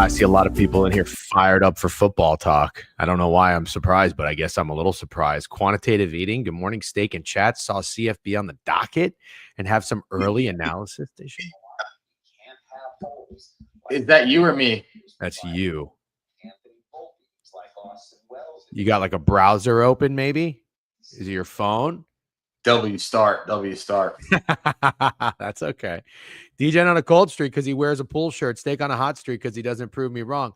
I see a lot of people in here fired up for football talk. I don't know why I'm surprised, but I guess I'm a little surprised. Quantitative eating. Good morning, steak and chat. Saw CFB on the docket and have some early analysis. Is that you or me? That's you. You got like a browser open, maybe? Is it your phone? W start. That's okay. DJ on a cold streak because he wears a pool shirt. Steak on a hot streak because he doesn't prove me wrong.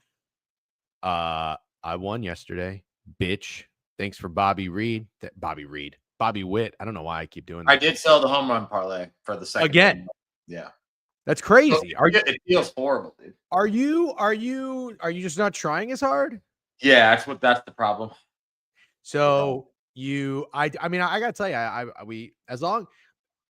I won yesterday, bitch. Thanks for Bobby Witt. I don't know why I keep doing that. I did sell the home run parlay for the second again. game. Yeah, that's crazy. It feels horrible, dude. Are you just not trying as hard? Yeah, that's the problem. So I gotta tell you,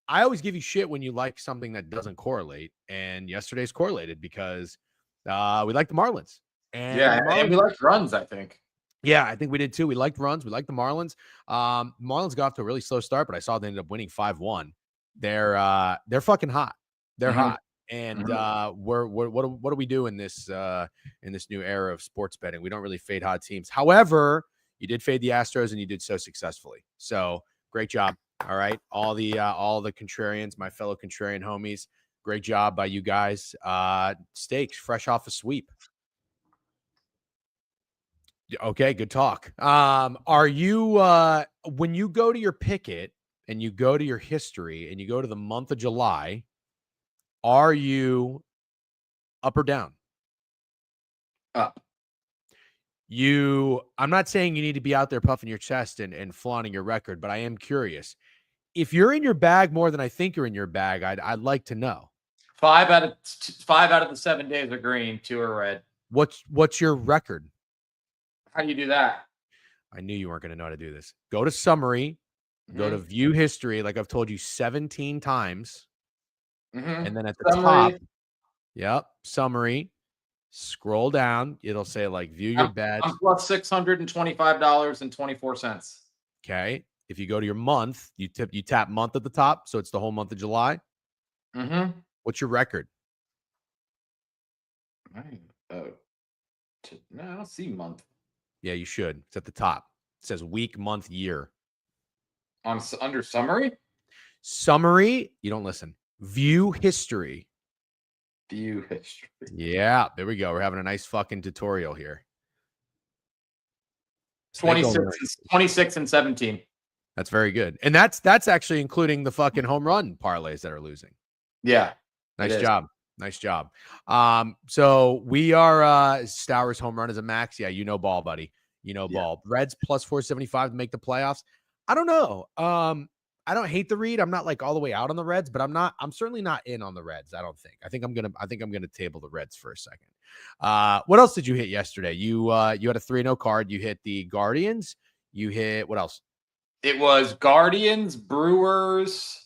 I always give you shit when you like something that doesn't correlate, and yesterday's correlated because we like the Marlins. And we liked runs, I think. Yeah, I think we did too. We liked runs. We liked the Marlins. Marlins got off to a really slow start, but I saw they ended up winning 5-1. They're fucking hot. They're hot. And what do we do in this new era of sports betting? We don't really fade hot teams. However, you did fade the Astros and you did so successfully. So great job. All right. All the contrarians, my fellow contrarian homies. Great job by you guys. Stakes fresh off a sweep. Okay, good talk. Are you when you go to your picket and you go to your history and you go to the month of July, are you up or down? Up. I'm not saying you need to be out there puffing your chest and flaunting your record, but I am curious. If you're in your bag more than I think you're in your bag, I'd like to know. 5 out of the 7 days are green, 2 are red. What's your record? How do you do that? I knew you weren't going to know how to do this. Go to summary, go to view history, like I've told you 17 times. And then at the top, summary, scroll down. It'll say like view your bets. I'm plus $625.24. Okay. If you go to your month, you tap month at the top. So it's the whole month of July. What's your record? No, I don't see month. Yeah, you should. It's at the top. It says week, month, year. Under summary? Summary, you don't listen. View history. View history. Yeah, there we go. We're having a nice fucking tutorial here. 26 and 17. That's very good. And that's actually including the fucking home run parlays that are losing. Yeah. Nice job. Nice job. So we are Stowers home run is a max. Yeah, you know ball, buddy. You know ball. Reds plus 475 to make the playoffs. I don't know. I don't hate the read. I'm not like all the way out on the Reds, but I'm certainly not in on the Reds. I don't think. I think I'm gonna table the Reds for a second. What else did you hit yesterday? You had a 3-0 card. You hit the Guardians. You hit what else? It was Guardians, Brewers,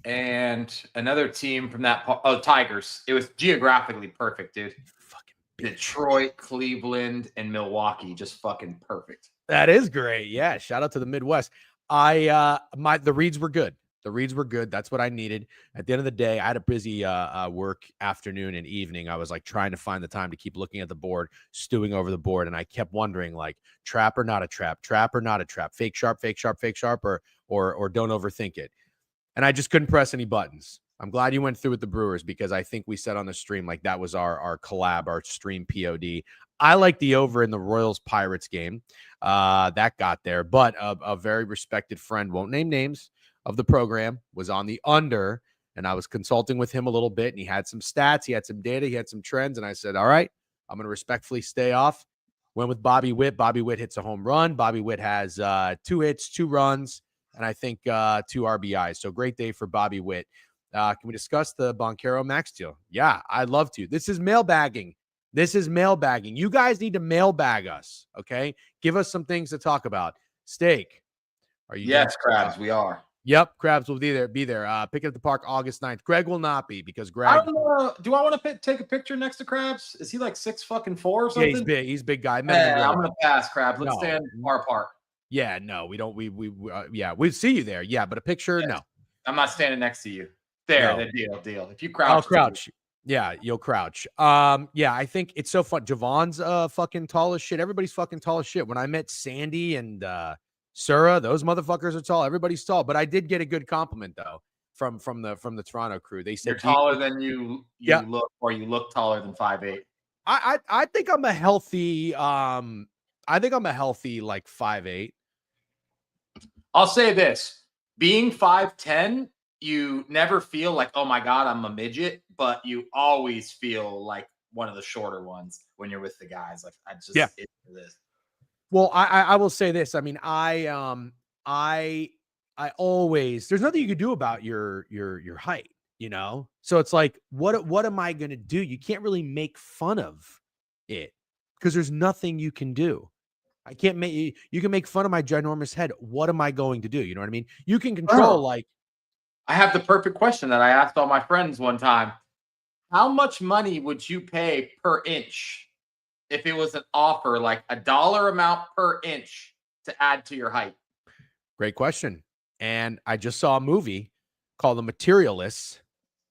and another team from that. Tigers. It was geographically perfect, dude. Fucking Detroit, Cleveland, and Milwaukee, just fucking perfect. That is great. Yeah, shout out to the Midwest. The reads were good. The reads were good. That's what I needed. At the end of the day, I had a busy work afternoon and evening. I was like trying to find the time to keep looking at the board, stewing over the board, and I kept wondering like trap or not a trap, trap or not a trap, fake sharp, or don't overthink it. And I just couldn't press any buttons. I'm glad you went through with the Brewers because I think we said on the stream like that was our collab, our stream POD. I like the over in the Royals Pirates game. That got there, but a very respected friend, won't name names, of the program was on the under, and I was consulting with him a little bit, and he had some stats, he had some data, he had some trends, and I said, all right, I'm going to respectfully stay off. Went with Bobby Witt. Bobby Witt hits a home run. Bobby Witt has 2 hits, 2 runs, and I think 2 RBIs. So great day for Bobby Witt. Can we discuss the Boncaro Max deal? Yeah, I'd love to. This is mailbagging. You guys need to mailbag us, okay? Give us some things to talk about. Steak, are you? Yes, Krabs, we are. Yep, Krabs will be there. Pick it at the park August 9th. Greg will not be because Greg. I don't know. Do I want to take a picture next to Krabs? Is he like 6'4" or something? Yeah, he's big. He's a big guy. I'm gonna pass, Krabs. Let's stand far apart. Yeah, no, we don't. We see you there. Yeah, but a picture, no. I'm not standing next to you. There, no. The deal. If you crouch, I'll crouch. Yeah, you'll crouch. Yeah, I think it's so fun. Javon's fucking tall as shit. Everybody's fucking tall as shit. When I met Sandy and Sura, those motherfuckers are tall. Everybody's tall. But I did get a good compliment though from the Toronto crew. They You're said, taller than you yeah, look, or you look taller than 5'8". I think I'm a healthy I think I'm a healthy like 5'8". I'll say this: being 5'10", you never feel like, oh my god, I'm a midget, but you always feel like one of the shorter ones when you're with the guys. Like I just Yeah. into this. Well, I will say this. I mean, I always there's nothing you can do about your height, you know? So it's like, what am I gonna do? You can't really make fun of it because there's nothing you can do. I can't make you can make fun of my ginormous head. What am I going to do? You know what I mean? You can control Oh, like I have the perfect question that I asked all my friends one time. How much money would you pay per inch if it was an offer, like a dollar amount per inch to add to your height? great question. And I just saw a movie called The Materialists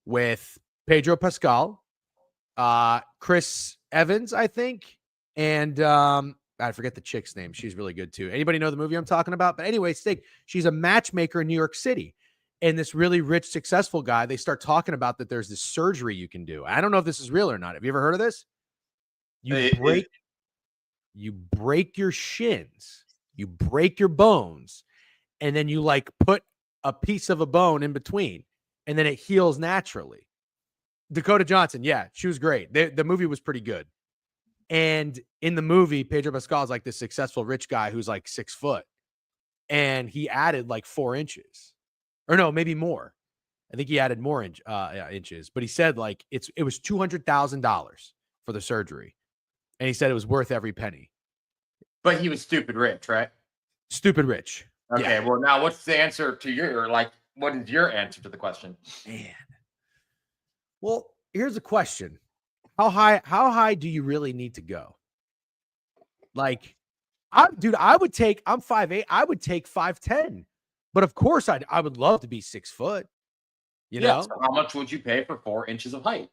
with Pedro Pascal, Chris Evans, I think, and I forget the chick's name. She's really good too. Anybody know the movie I'm talking about? But anyway, she's a matchmaker in New York City. And this really rich, successful guy, they start talking about that there's this surgery you can do. I don't know if this is real or not. Have you ever heard of this? You break you break your shins, you break your bones, and then you like put a piece of a bone in between, and then it heals naturally. Dakota Johnson, yeah, she was great. The movie was pretty good. And in the movie, Pedro Pascal is like this successful rich guy who's like 6 foot, and he added like 4 inches, or no, maybe more. I think he added more inches, but he said like it was $200,000 for the surgery, and he said it was worth every penny. But he was stupid rich, right? Stupid rich. Okay, Yeah, well now what's the answer to your what is your answer to the question? man. Well, here's a question: How high do you really need to go? Like, I would take. I'm 5'8". I would take 5'10". But of course, I would love to be 6 foot. You Yeah, know, so how much would you pay for 4 inches of height?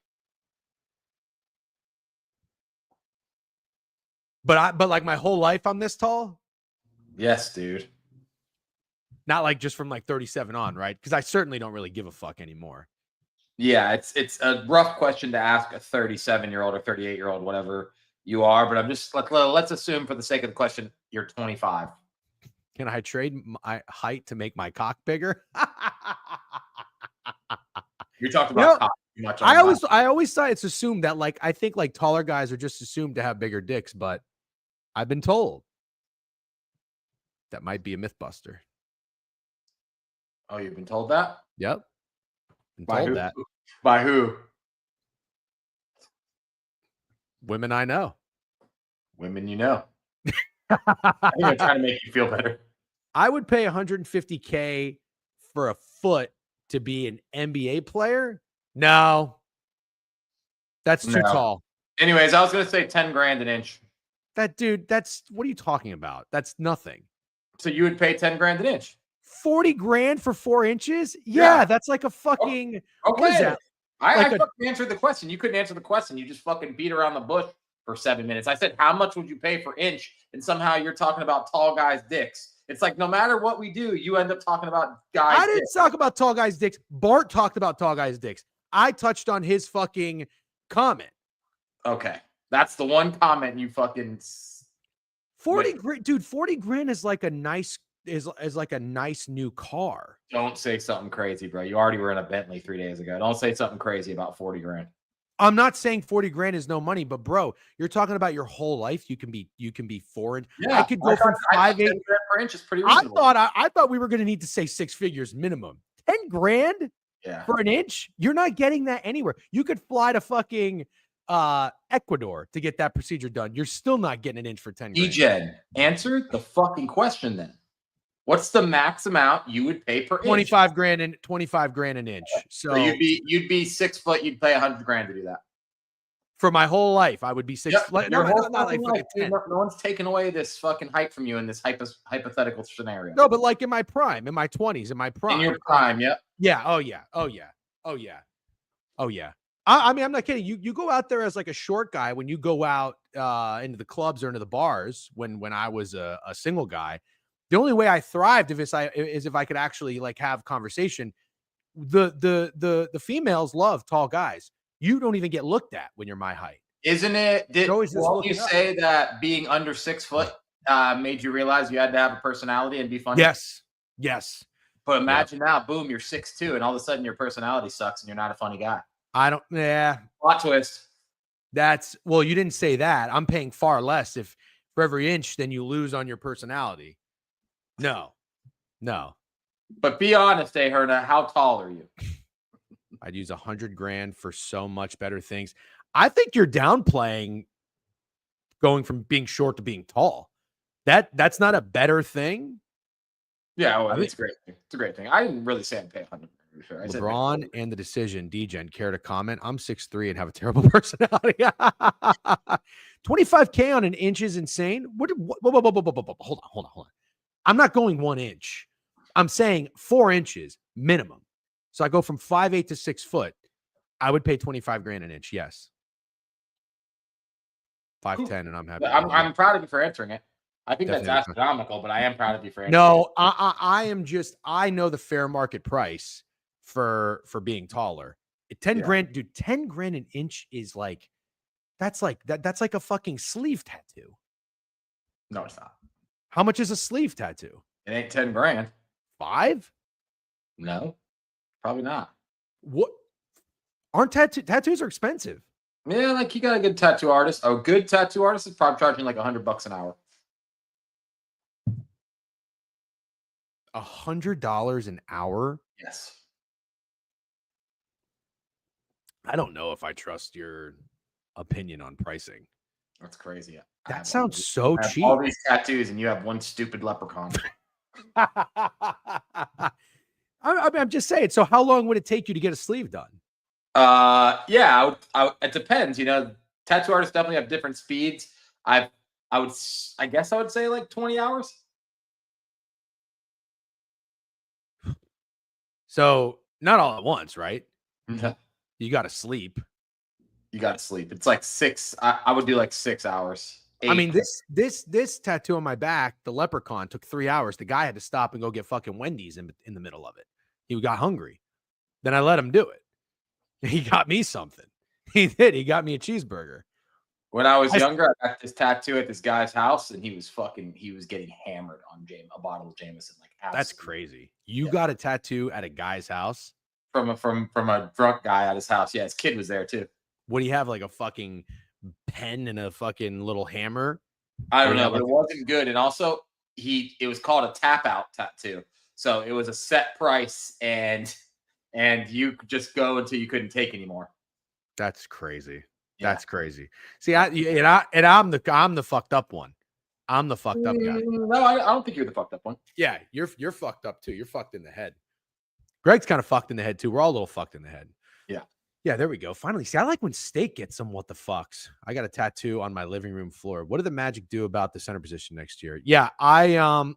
but like my whole life I'm this tall. Yes, dude. Not like just from like 37 on, right? Because I certainly don't really give a fuck anymore. Yeah, it's a rough question to ask a 37-year-old or 38-year-old, whatever you are, but I'm just let's assume for the sake of the question you're 25. Can I trade my height to make my cock bigger? You're talking You about know, cock too much I on last. always thought it's assumed that like I think like taller guys are just assumed to have bigger dicks, but I've been told that might be a myth buster. Oh, you've been told that? Yep, been By told who? that. By who? Women I know. Women you know. I think they're trying to make you feel better. I would pay 150K for a foot to be an NBA player. No, that's too No. tall. Anyways, I was gonna say 10 grand an inch. That's what are you talking about? That's nothing. So you would pay 10 grand an inch. 40 grand for 4 inches? Yeah. Yeah, that's like a fucking what is Okay. that? I Like a fucking answered the question. You couldn't answer the question. You just fucking beat around the bush for 7 minutes. I said, how much would you pay for inch? And somehow you're talking about tall guys' dicks. It's like no matter what we do, you end up talking about guys' I didn't dicks. talk about tall guys' dicks. Bart talked about tall guys' dicks. I touched on his fucking comment. Okay. That's the one comment you fucking 40 grand, dude, 40 grand is like a nice is like a nice new car. don't say something crazy, bro. You already were in a Bentley 3 days ago. Don't say something crazy about 40 grand. I'm not saying 40 grand is no money, but bro, you're talking about your whole life. You can be foreign. Yeah, I could go from 5'8". 10 grand per inch is pretty reasonable. I thought we were going to need to say 6 figures minimum. 10 grand Yeah. for an inch? You're not getting that anywhere. You could fly to fucking Ecuador to get that procedure done. You're still not getting an inch for 10 grand. EJ, answer the fucking question then. What's the max amount you would pay per 25 inch? grand and 25 grand an inch. So you'd be 6 foot, you'd pay 100 grand to do that. For my whole life, I would be 6. Yep. No, Your whole not like fucking fucking life, dude. 10. No one's taking away this fucking height from you in this hypothetical scenario. No, but like in my prime, in my 20s, in my prime. In your prime, yep. Yeah. Oh yeah. Oh yeah. Oh yeah. Oh yeah. I mean, I'm not kidding. You go out there as like a short guy when you go out into the clubs or into the bars when I was a single guy. The only way I thrived is if I could actually like have conversation. The females love tall guys. You don't even get looked at when you're my height. Isn't it? They're always just Won't you looking up. say that being under 6 foot made you realize you had to have a personality and be funny? Yes. But imagine now, boom, you're 6'2", and all of a sudden your personality sucks and you're not a funny guy. I don't. Yeah. Plot twist. Well, you didn't say that. I'm paying far less if for every inch than you lose on your personality. No. But be honest, Herna, how tall are you? I'd use $100,000 for so much better things. I think you're downplaying going from being short to being tall. That's not a better thing. Yeah, well, it's great. It's a great thing. I didn't really say I'd pay 100. Sure. LeBron and the decision. DGen, care to comment? I'm 6'3" and have a terrible personality. 25K on an inch is insane. Hold on. I'm not going 1 inch. I'm saying 4 inches minimum. So I go from 5'8" to 6 foot. I would pay $25,000 an inch. Yes. 5'10", and I'm happy. I'm proud of you for answering it. I think that's astronomical, but I am proud of you for answering it. No, I know the fair market price for being taller. $10,000, dude, $10,000 an inch is like, that's like a fucking sleeve tattoo. No, it's not. How much is a sleeve tattoo? It ain't $10,000. 5? No, probably not. What? Aren't tattoos are expensive? Yeah, like you got a good tattoo artist. A good tattoo artist is probably charging like $100 an hour. $100 an hour? Yes. I don't know if I trust your opinion on pricing. That's crazy. That sounds so cheap. All these tattoos, and you have one stupid leprechaun. I'm just saying. So, how long would it take you to get a sleeve done? Yeah, it depends. You know, tattoo artists definitely have different speeds. I guess I would say like 20 hours. So, not all at once, right? No. You got to sleep. It's like 6. I would do like 6 hours. 8. I mean, this tattoo on my back, the leprechaun, took 3 hours. The guy had to stop and go get fucking Wendy's in the middle of it. He got hungry. Then I let him do it. He got me something. He did. He got me a cheeseburger. When I was younger, I got this tattoo at this guy's house, and he was getting hammered on a bottle of Jameson. Like, that's crazy. You got a tattoo at a guy's house? From a drunk guy at his house. Yeah, his kid was there too. What do you have, like a fucking pen and a fucking little hammer? I don't know, but it wasn't good. And also, it was called a tap out tattoo. So it was a set price, and you could just go until you couldn't take anymore. That's crazy. Yeah. That's crazy. See, I'm the fucked up one. I'm the fucked up guy. No, I don't think you're the fucked up one. Yeah, you're fucked up too. You're fucked in the head. Greg's kind of fucked in the head too. We're all a little fucked in the head. Yeah, there we go. Finally. See, I like when Steak gets some what the fucks. I got a tattoo on my living room floor. What did the Magic do about the center position next year? Yeah,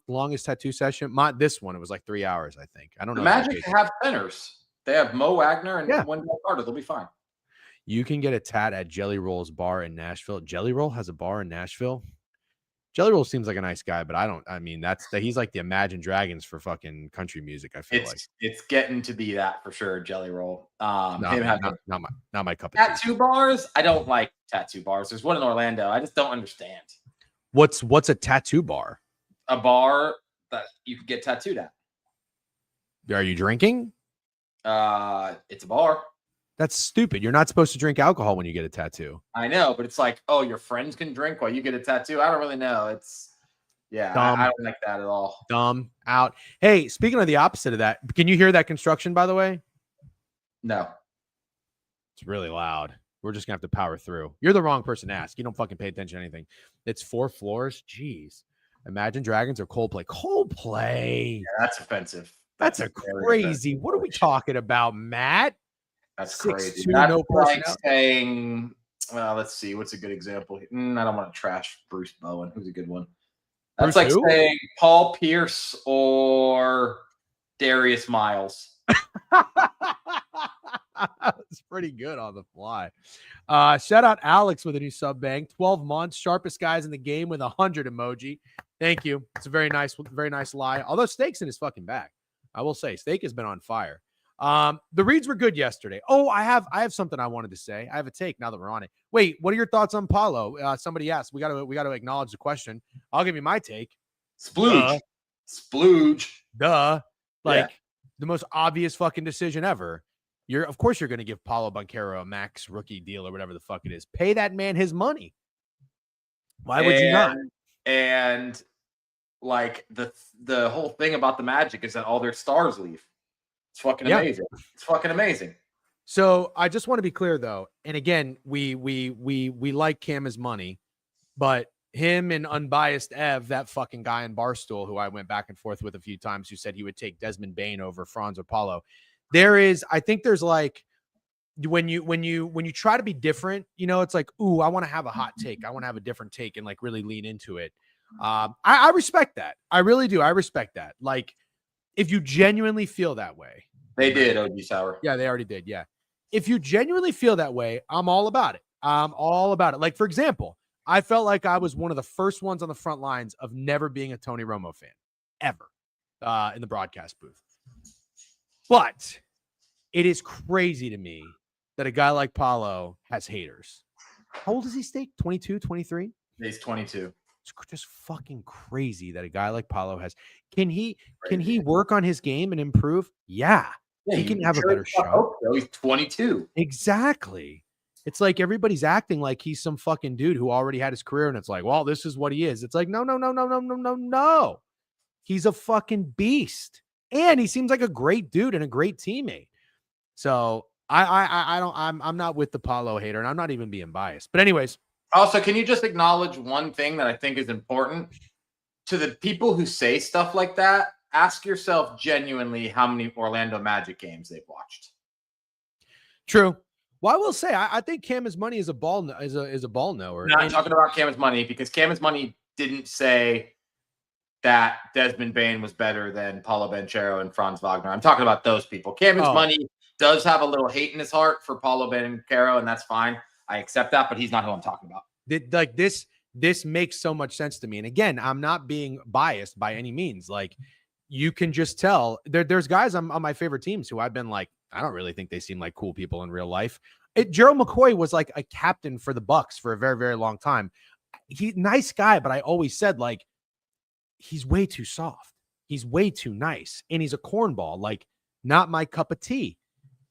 longest tattoo session. This one, it was like 3 hours, I think. I don't know. The Magic have centers. They have Mo Wagner and Wendell Carter. They'll be fine. You can get a tat at Jelly Roll's bar in Nashville. Jelly Roll has a bar in Nashville. Jelly Roll seems like a nice guy, but he's like the Imagine Dragons for fucking country music. I feel it's getting to be that for sure. Jelly Roll. Not my cup of tattoo bars. I don't like tattoo bars. There's one in Orlando. I just don't understand. What's a tattoo bar? A bar that you could get tattooed at. Are you drinking? It's a bar. That's stupid. You're not supposed to drink alcohol when you get a tattoo. I know, but it's like, oh, your friends can drink while you get a tattoo. I don't really know. I don't like that at all. Dumb out. Hey, speaking of the opposite of that, can you hear that construction, by the way? No. It's really loud. We're just going to have to power through. You're the wrong person to ask. You don't fucking pay attention to anything. It's 4 floors. Jeez. Imagine Dragons or Coldplay. Coldplay. Yeah, that's offensive. That's a crazy. Offensive. What are we talking about, Matt? That's crazy. That's no like saying, let's see, what's a good example? I don't want to trash Bruce Bowen. Who's a good one? That's Bruce like who? Saying Paul Pierce or Darius Miles. It's pretty good on the fly. Shout out Alex with a new sub bank. 12 months, sharpest guys in the game with 100 emoji. Thank you. It's a very nice lie. Although Steak's in his fucking bag. I will say Steak has been on fire. The reads were good yesterday. Oh, I have something I wanted to say. I have a take now that we're on it. Wait, what are your thoughts on Paulo? Somebody asked. We got to acknowledge the question. I'll give you my take. Splooge. Splooge. Duh. Like the most obvious fucking decision ever. Of course you're going to give Paulo Banchero a max rookie deal or whatever the fuck it is. Pay that man his money. Why would you not? And like the whole thing about the Magic is that all their stars leave. It's fucking amazing. It's fucking amazing. So I just want to be clear though, and again, we like Cam as money, but him and unbiased Ev, that fucking guy in Barstool who I went back and forth with a few times, who said he would take Desmond Bane over Franz or Paulo. I think there's like when you try to be different, it's like, ooh, I want to have a hot take. I want to have a different take and like really lean into it. I respect that. I really do. I respect that. Like if you genuinely feel that way. They did, OG Sour. Yeah, they already did. Yeah. If you genuinely feel that way, I'm all about it. I'm all about it. Like, for example, I felt like I was one of the first ones on the front lines of never being a Tony Romo fan, ever, in the broadcast booth. But it is crazy to me that a guy like Paulo has haters. How old is he, Steak? 22, 23? He's 22. It's just fucking crazy that a guy like Paulo has. Can he work on his game and improve? Yeah. He can have a better shot. He's 22. Exactly. It's like everybody's acting like he's some fucking dude who already had his career, and it's like, well, this is what he is. It's like, no. He's a fucking beast. And he seems like a great dude and a great teammate. So I'm not with the Paulo hater, and I'm not even being biased. But anyways. Also, can you just acknowledge one thing that I think is important to the people who say stuff like that? Ask yourself genuinely how many Orlando Magic games they've watched. True. Well, I will say I think Cam's money is a ball knower. Not talking about Cam's money because Cam's money didn't say that Desmond Bane was better than Paulo Banchero and Franz Wagner. I'm talking about those people. Cam's money does have a little hate in his heart for Paulo Banchero, and that's fine. I accept that, but he's not who I'm talking about. Like this makes so much sense to me. And again, I'm not being biased by any means. Like you can just tell there's guys on my favorite teams who I've been like, I don't really think they seem like cool people in real life. Gerald McCoy was like a captain for the Bucks for a very, very long time. He's nice guy, but I always said like, he's way too soft. He's way too nice. And he's a cornball, like not my cup of tea.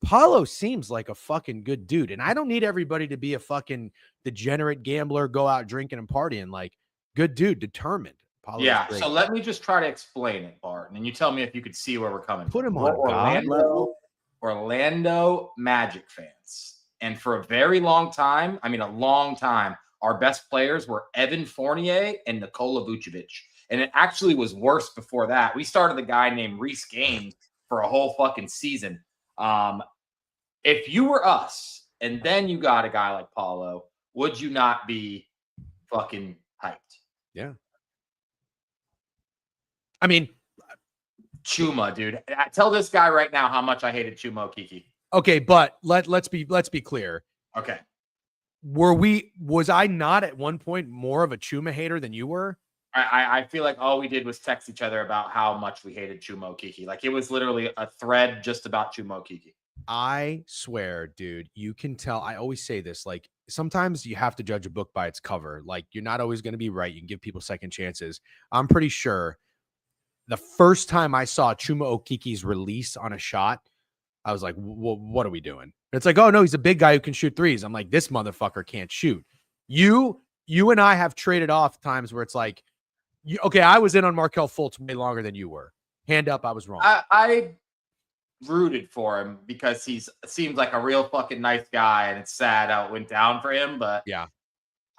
Paulo seems like a fucking good dude. And I don't need everybody to be a fucking degenerate gambler, go out drinking and partying. Like good dude, determined. Paulo's great. So let me just try to explain it, Barton, and you tell me if you could see where we're coming Put from. him on Orlando Magic fans. And for a very long time, our best players were Evan Fournier and Nikola Vucevic. And it actually was worse before that. We started a guy named Reese Gaines for a whole fucking season. If you were us and then you got a guy like Paulo, would you not be fucking hyped? Yeah. I mean, Chuma, dude. Tell this guy right now how much I hated Chuma Okeke. Okay, but let's be clear. Okay. Was I not at one point more of a Chuma hater than you were? I feel like all we did was text each other about how much we hated Chuma Okeke. Like it was literally a thread just about Chuma Okeke. I swear, dude, you can tell. I always say this, like sometimes you have to judge a book by its cover. Like you're not always going to be right. You can give people second chances. I'm pretty sure the first time I saw Chuma Okeke's release on a shot, I was like, what are we doing? It's like, oh no, he's a big guy who can shoot threes. I'm like, this motherfucker can't shoot. You and I have traded off times where it's like, I was in on Markelle Fultz way longer than you were. Hand up, I was wrong. I rooted for him because seems like a real fucking nice guy, and it's sad how it went down for him. But yeah,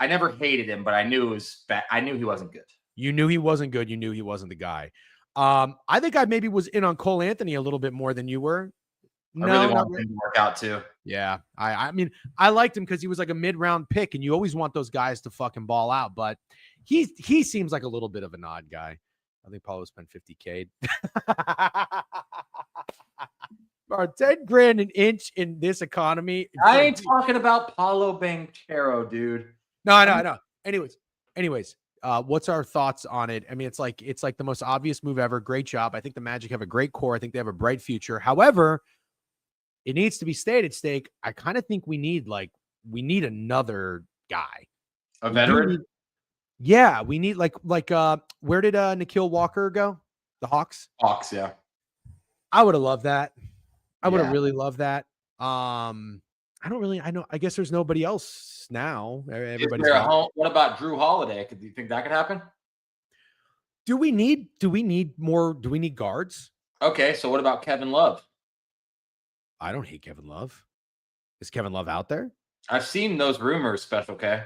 I never hated him, but I knew it was bad. I knew he wasn't good. You knew he wasn't good. You knew he wasn't the guy. I think I maybe was in on Cole Anthony a little bit more than you were. I really wanted him to work out too. Yeah, I mean, I liked him because he was like a mid-round pick, and you always want those guys to fucking ball out. But he seems like a little bit of an odd guy. I think Paulo spent $50K. $10,000 an inch in this economy. I ain't talking about Paulo Banchero, dude. No, I know. Anyways, what's our thoughts on it? I mean, it's like the most obvious move ever. Great job. I think the Magic have a great core. I think they have a bright future. However, it needs to be stated, Steak. I kind of think we need another guy. A veteran? We need like where did Nikhil Walker go? The Hawks? Hawks, yeah. I would have loved that. I would have really loved that. I guess there's nobody else now. Everybody's what about Drew Holiday? Do you think that could happen? Do we need guards? Okay, so what about Kevin Love? I don't hate Kevin Love. Is Kevin Love out there? I've seen those rumors, Special K.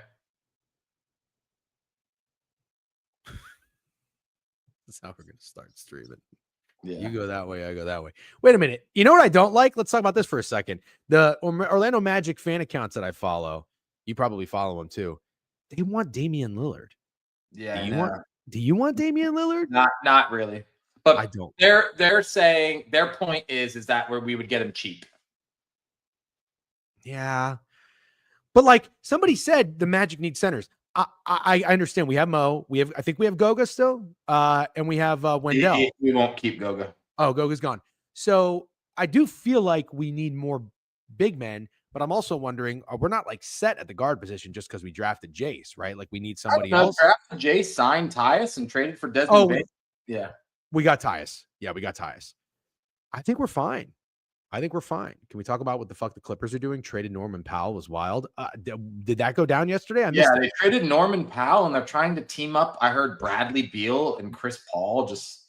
That's how we're going to start streaming. Yeah. You go that way, I go that way. Wait a minute. You know what I don't like? Let's talk about this for a second. The Orlando Magic fan accounts that I follow, you probably follow them too. They want Damian Lillard. Yeah. Do you want Damian Lillard? Not really. But I don't. They're saying their point is that where we would get him cheap. Yeah. But like somebody said, the Magic needs centers. I understand. We have Mo. I think we have Goga still. And we have Wendell. We won't keep Goga. Oh, Goga's gone. So I do feel like we need more big men, but I'm also wondering, we're not like set at the guard position just because we drafted Jace, right? Like we need somebody else. Drafted Jace, signed Tyus, and traded for Desmond Bain. Yeah. We got Tyus. Yeah, we got Tyus. I think we're fine. Can we talk about what the fuck the Clippers are doing? Traded Norman Powell was wild. Did that go down yesterday? They traded Norman Powell, and they're trying to team up. I heard Bradley Beal and Chris Paul. Just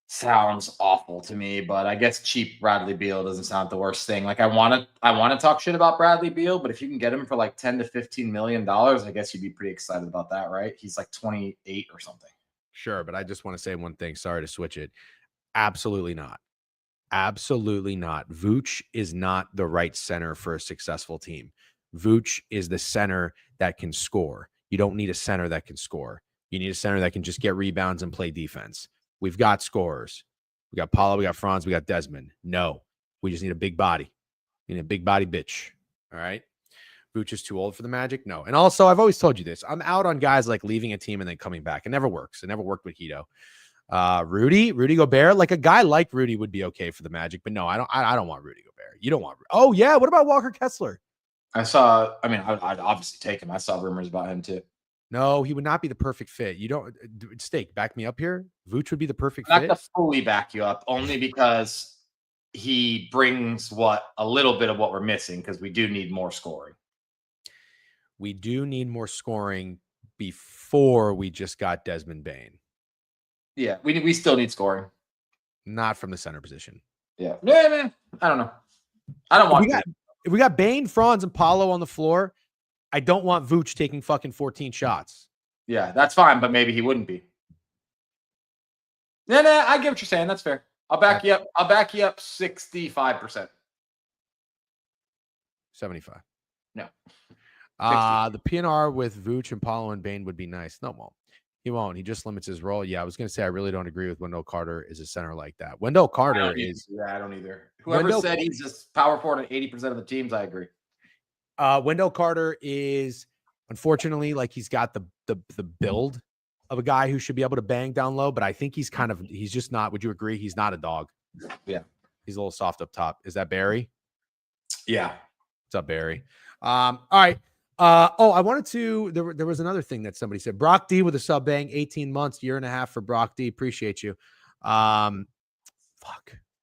sounds awful to me, but I guess cheap Bradley Beal doesn't sound the worst thing. Like I want to talk shit about Bradley Beal, but if you can get him for like $10 to $15 million, I guess you'd be pretty excited about that, right? He's like 28 or something. Sure, but I just want to say one thing. Sorry to switch it. Absolutely not. Absolutely not. Vooch is not the right center for a successful team. Vooch is the center that can score. You don't need a center that can score. You need a center that can just get rebounds and play defense. We've got scorers. We got Paulo, we got Franz, we got Desmond. No, we just need a big body. We need a big body bitch. All right. Vooch is too old for the Magic? No. And also, I've always told you this. I'm out on guys like leaving a team and then coming back. It never works. It never worked with Hito. Rudy Gobert, like a guy like Rudy would be okay for the Magic, but no, I don't want Rudy Gobert. You don't want. Oh yeah, what about Walker Kessler? I'd obviously take him. I saw rumors about him too. No, he would not be the perfect fit. You don't. Steak, back me up here. Vooch would be the perfect fit. I'm not to fully back you up, only because he brings a little bit of what we're missing, because we do need more scoring. We do need more scoring before we just got Desmond Bain. Yeah, we still need scoring. Not from the center position. Yeah, man. I don't know. I don't want. If we got Bain, Franz, and Paulo on the floor, I don't want Vooch taking fucking 14 shots. Yeah, that's fine, but maybe he wouldn't be. Nah, I get what you're saying. That's fair. I'll back you up. I'll back you up 65%. 75. No. The PNR with Vooch and Paulo and Bain would be nice. No, won't. He won't. He just limits his role. Yeah, I was going to say I really don't agree with Wendell Carter is a center like that. Wendell Carter is. Yeah, I don't either. Whoever said he's just power forward on 80% of the teams, I agree. Wendell Carter is, unfortunately, like he's got the build of a guy who should be able to bang down low, but I think he's just not. Would you agree? He's not a dog. Yeah, he's a little soft up top. Is that Barry? Yeah. What's up, Barry? All right. I wanted to. There was another thing that somebody said. Brock D with a sub bang, 18 months, year and a half for Brock D. Appreciate you. Fuck.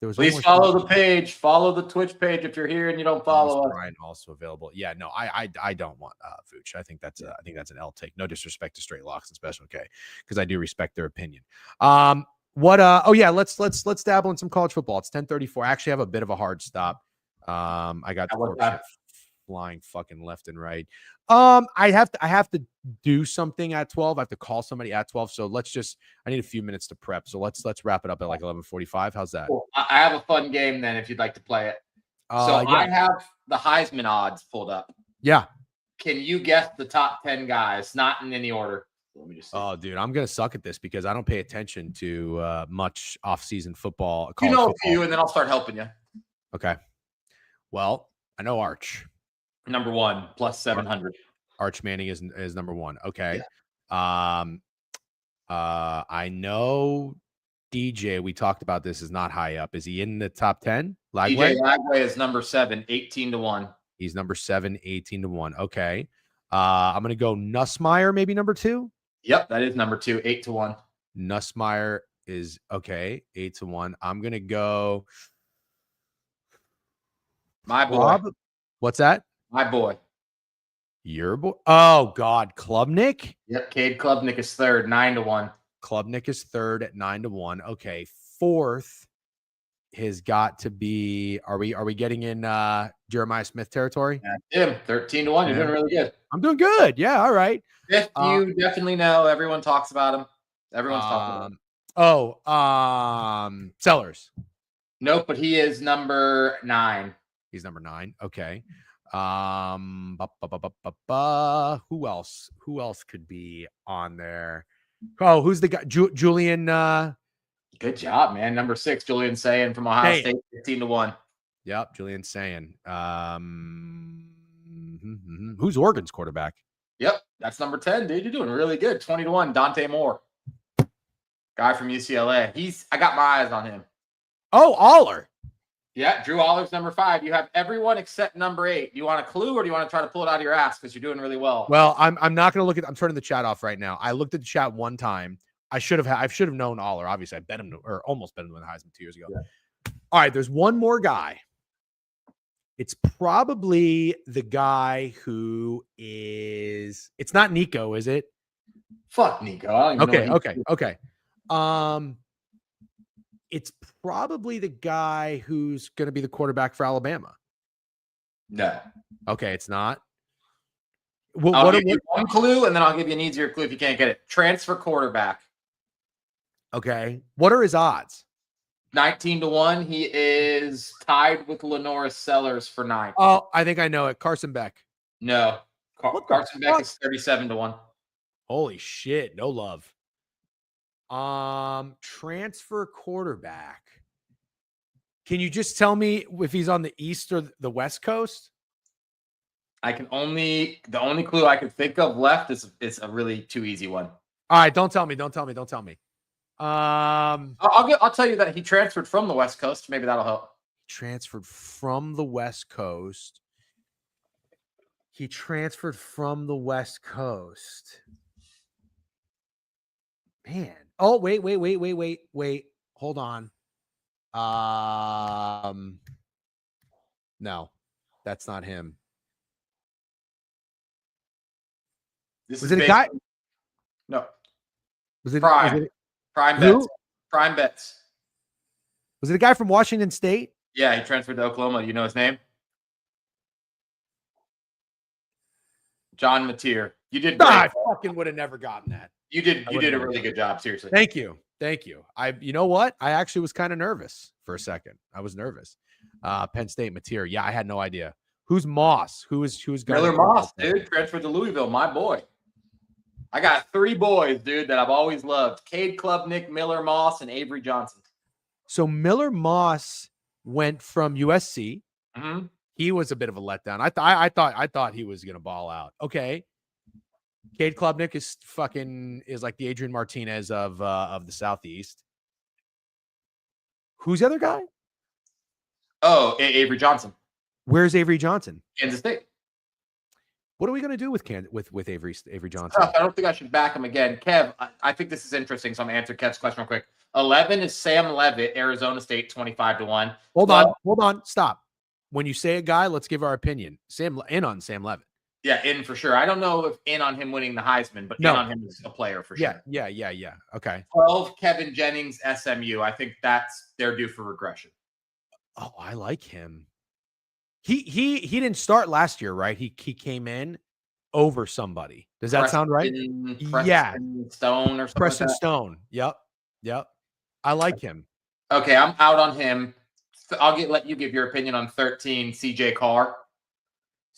There was. Please follow the page. Follow the Twitch page if you're here and you don't follow us. Brian also available. Yeah, no, I don't want Vooch. I think that's an L take. No disrespect to Straight Locks and Special K, because I do respect their opinion. Let's dabble in some college football. It's 10:34. I actually have a bit of a hard stop. I got the flying fucking left and right. I have to do something at 12. I have to call somebody at 12. So I need a few minutes to prep. So let's wrap it up at like 11:45. How's that? Cool. I have a fun game then if you'd like to play it. I have the Heisman odds pulled up. Yeah. Can you guess the top 10 guys? Not in any order. Let me just see. Oh, dude, I'm gonna suck at this because I don't pay attention to much off-season football. You know a few, and then I'll start helping you. Okay. Well, I know Arch. Number 1 plus 700. Arch Manning is number 1. Okay. Yeah. I know DJ. We talked about this. Is not high up. Is he in the top 10? DJ Lagway? Lagway is number 7, 18 to 1. He's number 7, 18 to 1. Okay. I'm gonna go Nussmeier, maybe number 2. Yep, that is number 2, 8 to 1. Nussmeier is okay, 8 to 1. I'm gonna go My boy. What's that? My boy. Your boy? Oh God, Klubnik? Yep, Cade Klubnik is 3rd, 9 to 1. Klubnik is 3rd at 9 to 1. Okay, 4th has got to be. Are we getting in Jeremiah Smith territory? Yeah, Jim, 13 to 1. You're doing really good. I'm doing good. Yeah, all right. Fifth, you definitely know. Everyone talks about him. Everyone's talking about him. Sellers. Nope, but he is number 9. He's number 9. Okay. Who else? Who else could be on there? Oh, who's the guy? Julian. Good job, man. Number 6, Julian Sayin from Ohio State, 15 to 1. Yep, Julian Sayin. Who's Oregon's quarterback? Yep, that's number 10, dude. You're doing really good. 20 to 1. Dante Moore, guy from UCLA. I got my eyes on him. Oh, Aller. Yeah, Drew Aller's number 5. You have everyone except number 8. Do you want a clue or do you want to try to pull it out of your ass because you're doing really well? Well, I'm not going to look at. I'm turning the chat off right now. I looked at the chat one time. I should have known Aller. Obviously, I bet him or almost bet him to win the Heisman 2 years ago. Yeah. All right, there's one more guy. It's probably the guy who is. It's not Nico, is it? Fuck Nico. I don't even know Okay. It's probably the guy who's going to be the quarterback for Alabama. No. Okay, it's not. I'll give you one clue, and then I'll give you an easier clue if you can't get it. Transfer quarterback. Okay. What are his odds? 19 to 1. He is tied with Lenoris Sellers for 9. Oh, I think I know it. Carson Beck. No. Carson Beck is 37 to 1. Holy shit. No love. Transfer quarterback. Can you just tell me if he's on the East or the West Coast? The only clue I could think of left is a really too easy one. All right, don't tell me. I'll tell you that he transferred from the West Coast. Maybe that'll help. Transferred from the West Coast. Man. Oh, wait. Hold on. No, that's not him. Was it a guy? No. Was it Prime Bets? Prime Bets. Was it a guy from Washington State? Yeah, he transferred to Oklahoma. You know his name? John Mateer. You did great. I fucking would have never gotten that. You did a really good job, seriously. Thank you. You know what? I actually was kind of nervous for a second. I was nervous. Penn State Mateer. Yeah, I had no idea. Who's Moss? Who's Miller Moss, dude? Transferred to Louisville, my boy. I got 3 boys, dude, that I've always loved. Cade Klubnik, Miller Moss, and Avery Johnson. So Miller Moss went from USC. Mm-hmm. He was a bit of a letdown. I thought he was gonna ball out. Okay. Cade Klubnik is like the Adrian Martinez of the Southeast. Who's the other guy? Oh, Avery Johnson. Where's Avery Johnson? Kansas State. What are we going to do with Avery Johnson? I don't think I should back him again. Kev, I think this is interesting, so I'm going to answer Kev's question real quick. 11 is Sam Levitt, Arizona State, 25 to 1. Hold on. Stop. When you say a guy, let's give our opinion. In on Sam Levitt. Yeah, in for sure. I don't know if in on him winning the Heisman, but in on him as a player for sure. Yeah. Okay. 12, Kevin Jennings, SMU. I think they're due for regression. Oh, I like him. He didn't start last year, right? He came in over somebody. Does that sound right? Preston Stone or something. Preston Stone. Yep. I like him. Okay, I'm out on him. I'll let you give your opinion on 13, CJ Carr.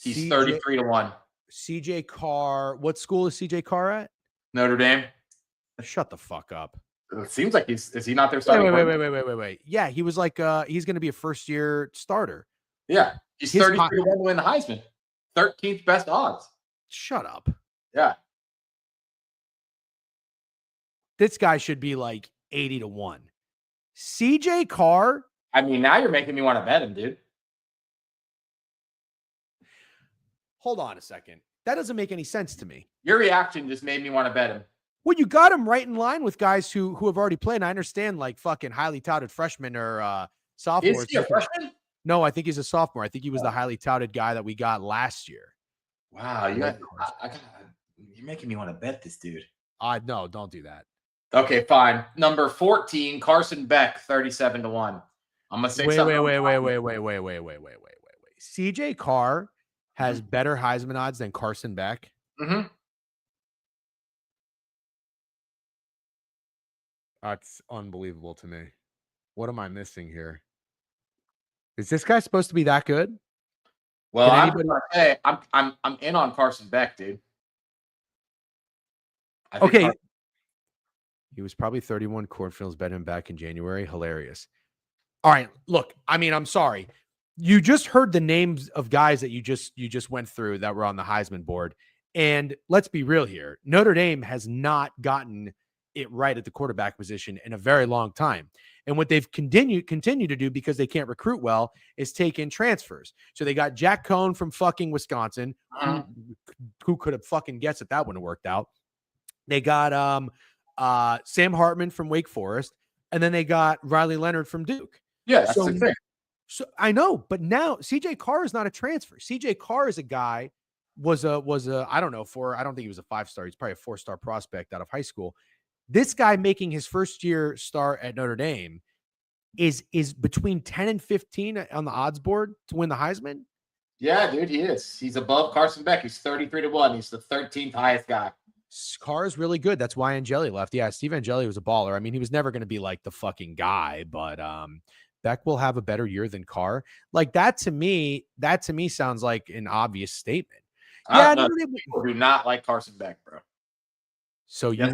He's 33 to 1. CJ Carr. What school is CJ Carr at? Notre Dame. Shut the fuck up. It seems like is he not their Wait, starting wait, wait, quarterback? wait, wait, wait, wait, wait. Yeah, he was like, he's going to be a first-year starter. Yeah. He's His high, 33 to 1 to win the Heisman. 13th best odds. shut up. Yeah. This guy should be like 80 to 1. CJ Carr. I mean, now you're making me want to bet him, dude. Hold on a second. That doesn't make any sense to me. Your reaction just made me want to bet him. Well, you got him right in line with guys who have already played. And I understand like fucking highly touted freshmen or sophomores. Is he a freshman? No, I think he's a sophomore. I think he was the highly touted guy that we got last year. Wow, you're making me want to bet this dude. No, don't do that. Okay, fine. Number 14, Carson Beck, 37 to 1. I'm gonna say Wait. something. CJ Carr has better Heisman odds than Carson Beck. Mm-hmm. That's unbelievable to me. What am I missing here? Is this guy supposed to be that good? Well, I'm in on Carson Beck, dude. Okay. He was probably 31 cornfields bet him back in January. Hilarious. All right. Look, I mean, I'm sorry. You just heard the names of guys that you just went through that were on the Heisman board. And let's be real here. Notre Dame has not gotten it right at the quarterback position in a very long time. And what they've continued to do, because they can't recruit well, is take in transfers. So they got Jack Cohn from fucking Wisconsin, who could have fucking guessed that wouldn't have worked out. They got Sam Hartman from Wake Forest, and then they got Riley Leonard from Duke. Yeah, that's the thing. So I know, but now CJ Carr is not a transfer. CJ Carr is a guy, was a I don't think he was a 5-star. He's probably a 4-star prospect out of high school. This guy making his first year start at Notre Dame is between 10 and 15 on the odds board to win the Heisman. Yeah, dude, he is. He's above Carson Beck. He's 33 to 1. He's the 13th highest guy. Carr is really good. That's why Angeli left. Yeah, Steve Angeli was a baller. I mean, he was never going to be like the fucking guy, but Beck will have a better year than Carr. Like that to me sounds like an obvious statement. Yeah, people do not like Carson Beck, bro. So you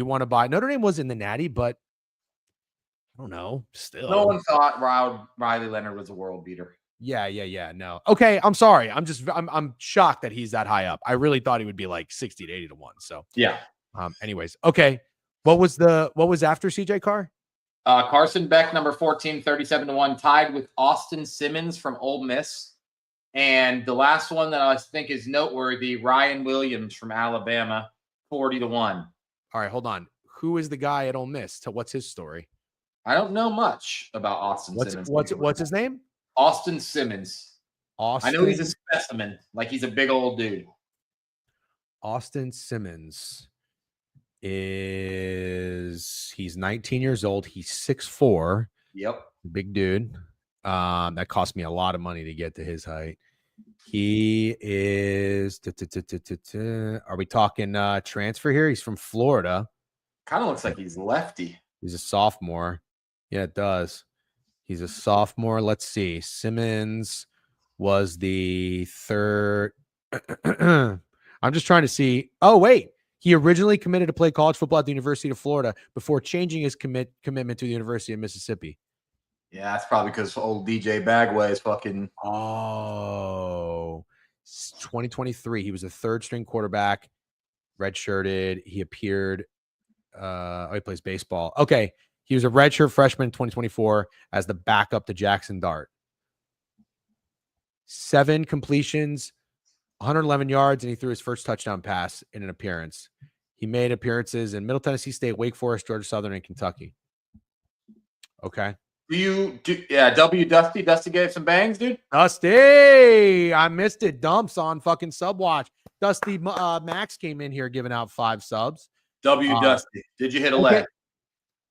want to buy Notre Dame was in the Natty, but I don't know. Still, no one thought Riley Leonard was a world beater. Yeah. No. Okay, I'm sorry. I'm shocked that he's that high up. I really thought he would be like 60 to 80 to 1. So yeah. Anyways, okay. What was after CJ Carr? Carson Beck, number 14, 37 to 1, tied with Austin Simmons from Ole Miss. And the last one that I think is noteworthy, Ryan Williams from Alabama, 40 to 1. All right, hold on. Who is the guy at Ole Miss? What's his story? I don't know much about Austin Simmons. What's his name? Austin Simmons. I know he's a specimen. Like he's a big old dude. Austin Simmons he's 19 years old. He's 6'4". Yep. Big dude. That cost me a lot of money to get to his height. He is are we talking transfer here? He's from Florida. Kind of looks like he's lefty. He's a sophomore. Yeah, it does. He's a sophomore. Let's see. Simmons was the third. I'm just trying to see. Oh, wait. He originally committed to play college football at the University of Florida before changing his commitment to the University of Mississippi. Yeah, that's probably because old DJ Bagway is fucking. Oh, 2023. He was a third-string quarterback, redshirted. He appeared. He plays baseball. Okay. He was a redshirt freshman in 2024 as the backup to Jackson Dart. 7 completions, 111 yards, and he threw his first touchdown pass in an appearance. He made appearances in Middle Tennessee State, Wake Forest, Georgia Southern, and Kentucky. Okay. W Dusty? Dusty gave some bangs, dude? Dusty! I missed it. Dumps on fucking Subwatch. Dusty Max came in here giving out 5 subs. Dusty. Did you hit a leg?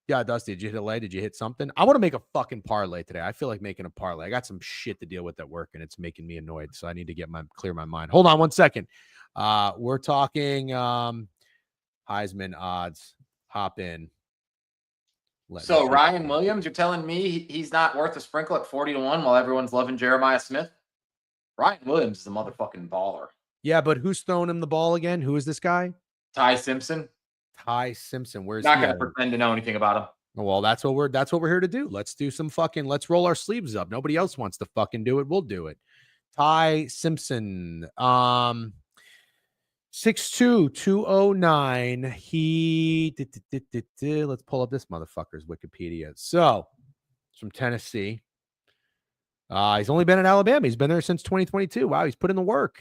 Yeah, Dusty, did you hit a leg? Did you hit something? I want to make a fucking parlay today. I feel like making a parlay. I got some shit to deal with at work, and it's making me annoyed. So I need to clear my mind. Hold on 1 second. We're talking Heisman odds. Hop in. So Ryan Williams, you're telling me he's not worth a sprinkle at 40 to 1 while everyone's loving Jeremiah Smith? Ryan Williams is a motherfucking baller. Yeah, but who's throwing him the ball again? Who is this guy? Ty Simpson. Ty Simpson. Where's Not he going at? to pretend to know anything about him. Well, that's what we're here to do. Let's do some let's roll our sleeves up. Nobody else wants to fucking do it. We'll do it. Ty Simpson. 6'2", 209. Let's pull up this motherfucker's Wikipedia. So, he's from Tennessee. He's only been in Alabama. He's been there since 2022. Wow, he's put in the work.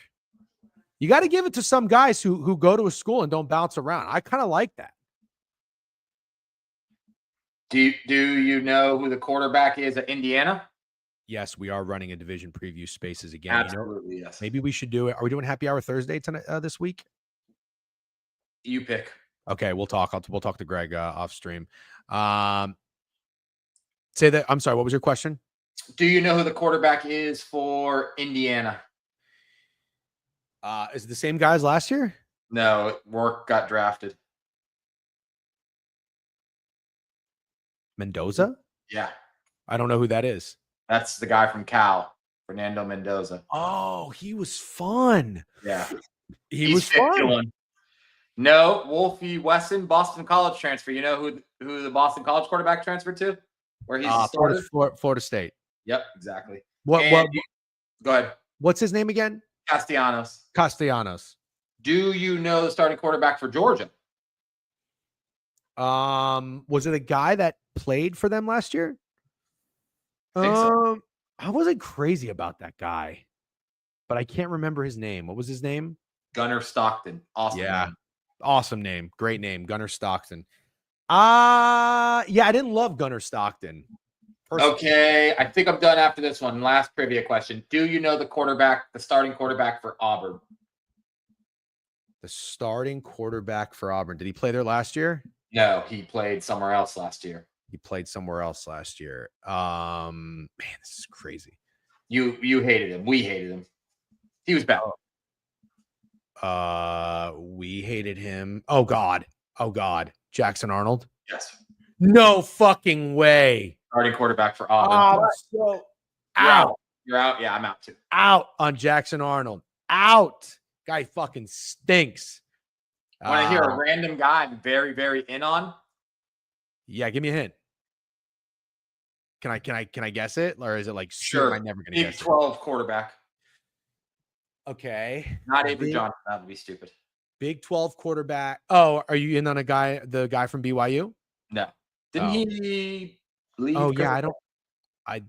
You got to give it to some guys who go to a school and don't bounce around. I kind of like that. Do you know who the quarterback is at Indiana? Yes, we are running a division preview spaces again. Absolutely, yes. Maybe we should do it. Are we doing Happy Hour Thursday tonight, this week? You pick. Okay, we'll talk. We'll talk to Greg off stream. Say that. I'm sorry. What was your question? Do you know who the quarterback is for Indiana? Is it the same guy as last year? No, Rourke got drafted. Mendoza? Yeah. I don't know who that is. That's the guy from Cal, Fernando Mendoza. Oh, he was fun. Yeah. He was fun. No, Wolfie Wesson, Boston College transfer. You know who the Boston College quarterback transferred to? Where he's Florida State. Yep, exactly. What? Go ahead. What's his name again? Castellanos. Do you know the starting quarterback for Georgia? Was it a guy that played for them last year? I think so. I wasn't crazy about that guy, but I can't remember his name. What was his name? Gunnar Stockton. Awesome. Yeah. Name. Awesome name. Great name. Gunnar Stockton. Yeah, I didn't love Gunnar Stockton. Personally. Okay, I think I'm done after this one. Last trivia question. Do you know the starting quarterback for Auburn? The starting quarterback for Auburn. Did he play there last year? No, he played somewhere else last year. Man, this is crazy. You hated him. We hated him. He was bad. We hated him. Oh God. Jackson Arnold. Yes. No fucking way. Starting quarterback for Auburn. Out. You're out. Yeah, I'm out too. Out on Jackson Arnold. Out. Guy fucking stinks. Want to hear a random guy I'm very, very in on? Yeah, give me a hint. Can I guess it? Or is it like sure? I'm never gonna guess Big 12 quarterback. Okay. Not Avery Johnson. That would be stupid. Big 12 quarterback. Oh, are you in on the guy from BYU? No. Didn't he leave? Oh, yeah.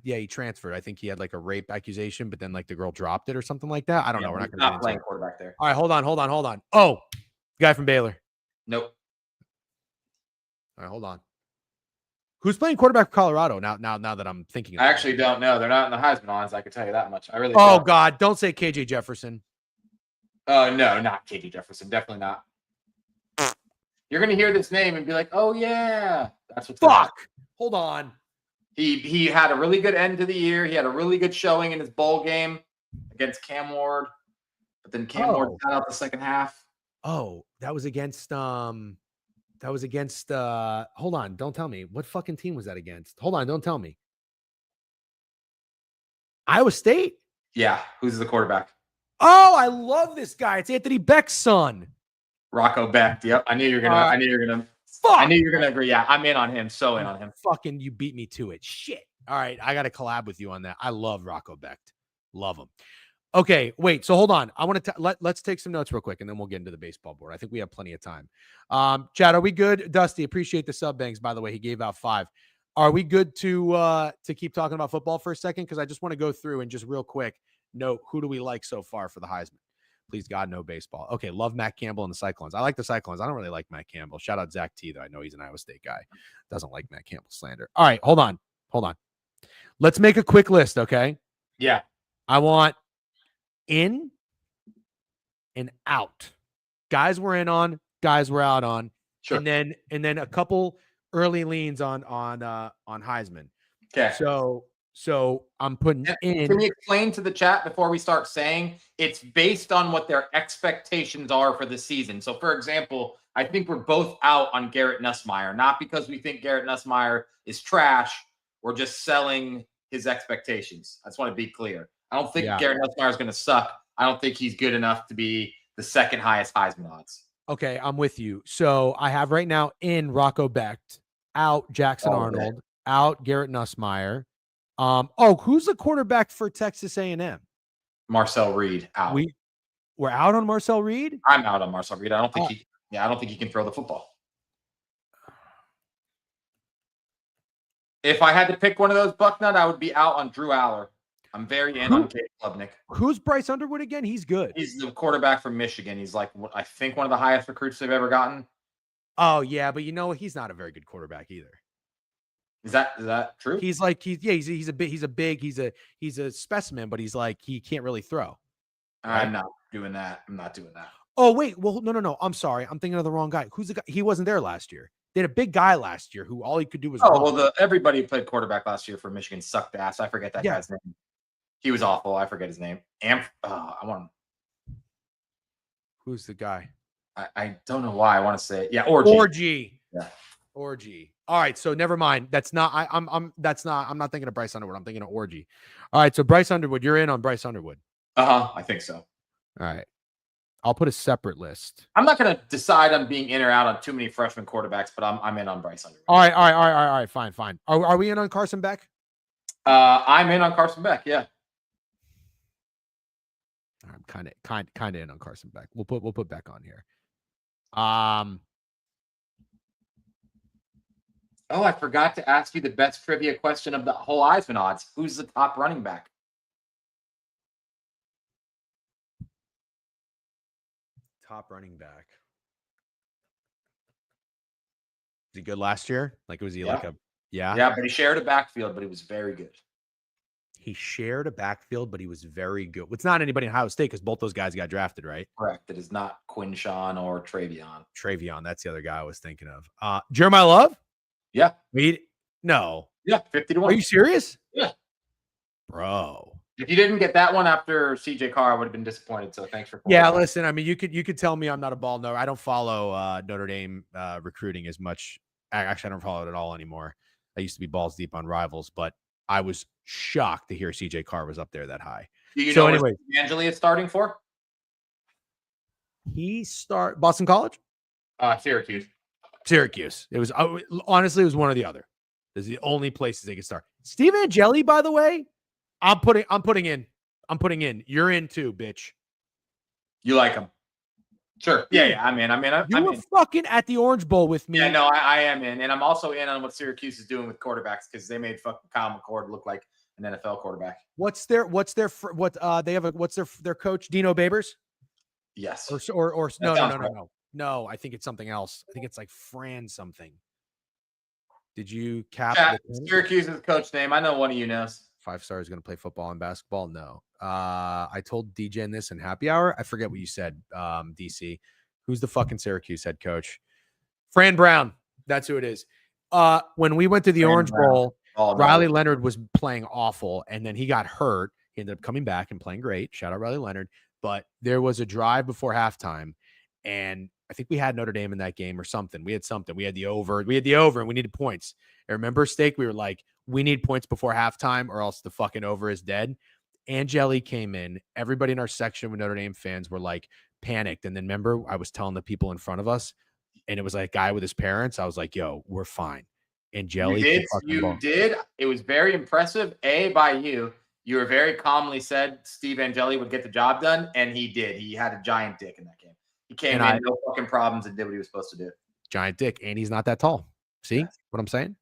He transferred. I think he had like a rape accusation, but then like the girl dropped it or something like that. I don't know. We're not going to play quarterback there. All right, hold on. Oh, guy from Baylor. Nope. All right, hold on. Who's playing quarterback for Colorado now that I'm thinking? I actually don't know. They're not in the Heisman odds. I can tell you that much. I really. Oh God! Don't say KJ Jefferson. No, not KJ Jefferson. Definitely not. You're gonna hear this name and be like, "Oh yeah, that's what." Fuck. Hold on. He had a really good end to the year. He had a really good showing in his bowl game against Cam Ward, but then Cam Ward got out the second half. Oh, that was against hold on, don't tell me. What fucking team was that against? Hold on, don't tell me. Iowa State? Yeah, who's the quarterback? Oh, I love this guy. It's Anthony Beck's son. Rocco Beck. Yep. I knew you were gonna agree. Yeah, I'm in on him. So in on him. Fucking you beat me to it. Shit. All right. I gotta collab with you on that. I love Rocco Beck. Love him. Okay, wait. So hold on. I want to let's take some notes real quick, and then we'll get into the baseball board. I think we have plenty of time. Chad, are we good? Dusty, appreciate the sub banks. By the way, he gave out 5. Are we good to keep talking about football for a second? Because I just want to go through and just real quick note who do we like so far for the Heisman. Please God, no baseball. Okay, love Matt Campbell and the Cyclones. I like the Cyclones. I don't really like Matt Campbell. Shout out Zach T, though. I know he's an Iowa State guy. Doesn't like Matt Campbell slander. All right, hold on. Let's make a quick list, okay? Yeah. I want in and out. Guys we're in on, guys we're out on. Sure. And then a couple early leans on Heisman. Okay. So I'm putting in. Can you explain to the chat before we start saying it's based on what their expectations are for the season? So, for example, I think we're both out on Garrett Nussmeier, not because we think Garrett Nussmeier is trash. We're just selling his expectations. I just want to be clear. I don't think Garrett Nussmeier is going to suck. I don't think he's good enough to be the second highest Heisman odds. Okay, I'm with you. So I have right now in Rocco Becht, out Jackson Oh, yeah. Arnold, out Garrett Nussmeier. Who's the quarterback for Texas A&M? Marcel Reed out. We're out on Marcel Reed. I'm out on Marcel Reed. I don't think Uh, he. Yeah, I don't think he can throw the football. If I had to pick one of those, Bucknut, I would be out on Drew Aller. I'm very in on Caleb Klubnik. Who's Bryce Underwood again? He's good. He's the quarterback from Michigan. He's like, I think, one of the highest recruits they've ever gotten. Oh yeah, but he's not a very good quarterback either. Is that true? He's a specimen, but he can't really throw. Right? I'm not doing that. Oh wait, well no. I'm sorry, I'm thinking of the wrong guy. Who's the guy? He wasn't there last year. They had a big guy last year who all he could do was run. Well, everybody who played quarterback last year for Michigan sucked ass. I forget that guy's name. He was awful. I forget his name. Who's the guy? I don't know why I want to say it. Yeah, Orgy. Yeah. Orgy. All right, so never mind. That's not. I'm not thinking of Bryce Underwood. I'm thinking of Orgy. All right, so Bryce Underwood. You're in on Bryce Underwood. I think so. All right. I'll put a separate list. I'm not going to decide on being in or out on too many freshman quarterbacks, but I'm in on Bryce Underwood. All right. Fine. Are we in on Carson Beck? I'm in on Carson Beck. Yeah. I'm kind of in on Carson Beck. We'll put Beck on here. I forgot to ask you the best trivia question of the whole Heisman odds. Who's the top running back? Top running back. Was he good last year? Was he like a Yeah, but he shared a backfield, but he was very good. He shared a backfield, but he was very good. It's not anybody in Ohio State because both those guys got drafted, right? Correct. It is not Quinshawn or Travion. That's the other guy I was thinking of. Jeremiah Love? Yeah. No. Yeah, 50-1. Are you serious? Yeah. Bro. If you didn't get that one after CJ Carr, I would have been disappointed. So thanks for. Yeah, listen. I mean, you could tell me I'm not a ball knower. I don't follow Notre Dame recruiting as much. Actually, I don't follow it at all anymore. I used to be balls deep on Rivals, but I was shocked to hear CJ Carr was up there that high. Do you know what Angeli is starting for? Boston College? Syracuse. It was honestly, it was one or the other. This is the only places they could start. Steve Angeli, by the way, I'm putting in. You're in too, bitch. You like him? Sure. Yeah. I'm in. You were fucking at the Orange Bowl with me. Yeah, no, I am in, and I'm also in on what Syracuse is doing with quarterbacks because they made fucking Kyle McCord look like an NFL quarterback. What's their coach Dino Babers? Yes. Or no. I think it's something else. I think it's like Fran something. Did you cap Syracuse's coach name? I know one of you knows. 5-star is going to play football and basketball. No. I told DJ this in happy hour. I forget what you said. DC. Who's the fucking Syracuse head coach? Fran Brown. That's who it is. When we went to the Orange Bowl, Riley Leonard was playing awful, and then he got hurt. He ended up coming back and playing great. Shout out Riley Leonard. But there was a drive before halftime, and I think we had Notre Dame in that game or something. We had something. We had the over, and we needed points. I remember, Steak, we were like, we need points before halftime or else the fucking over is dead. Angeli came in. Everybody in our section with Notre Dame fans were like panicked. And then remember, I was telling the people in front of us, and it was like a guy with his parents. I was like, yo, we're fine. Angeli. You did. It was very impressive. By you. You were very calmly said Steve Angeli would get the job done, and he did. He had a giant dick in that game. He came in, no fucking problems, and did what he was supposed to do. Giant dick, and he's not that tall. See what I'm saying?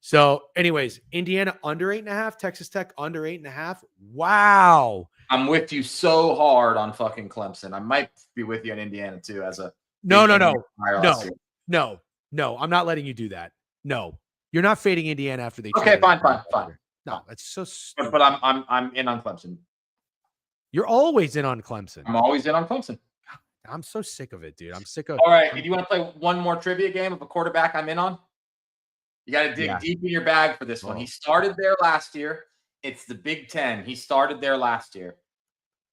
So, anyways, Indiana under 8.5, Texas Tech under 8.5. Wow. I'm with you so hard on fucking Clemson. I might be with you on Indiana too. No. I'm not letting you do that. No, you're not fading Indiana after they. Okay, fine. No, that's so stupid. But I'm in on Clemson. You're always in on Clemson. I'm always in on Clemson. I'm so sick of it, dude. I'm sick of. All right, if you want to play one more trivia game of a quarterback I'm in on, you got to dig deep in your bag for this one. He started there last year. It's the Big Ten. He started there last year.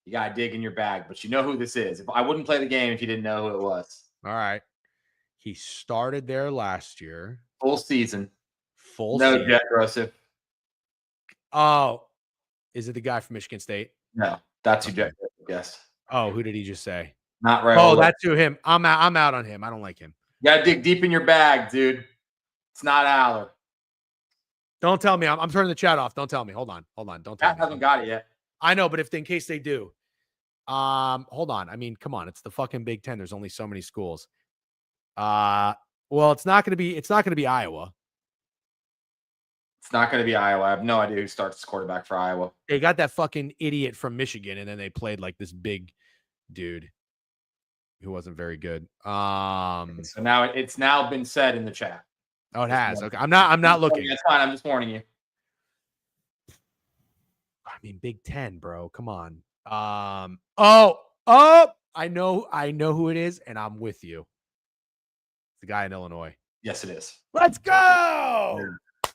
You got to dig in your bag, but you know who this is. I wouldn't play the game if you didn't know who it was. All right. He started there last year. Full season. No Jet Grossi. Oh, is it the guy from Michigan State? No, that's who Jet Grossi guessed. Oh, who did he just say? Not Oh, Raiola. that's who him. I'm out on him. I don't like him. You gotta dig deep in your bag, dude. It's not Aller. Don't tell me. I'm turning the chat off. Don't tell me. Hold on. Don't tell Pat me. hasn't got it yet. I know, but in case they do. Hold on. I mean, come on. It's the fucking Big Ten. There's only so many schools. Well, it's not gonna be Iowa. It's not going to be Iowa. I have no idea who starts quarterback for Iowa. They got that fucking idiot from Michigan, and then they played like this big dude who wasn't very good. So now it's now been said in the chat. Oh, it has. Okay. I'm not looking. That's fine. I'm just warning you. I mean, Big Ten, bro. Come on. I know who it is, and I'm with you. It's the guy in Illinois. Yes, it is. Let's go. Yeah.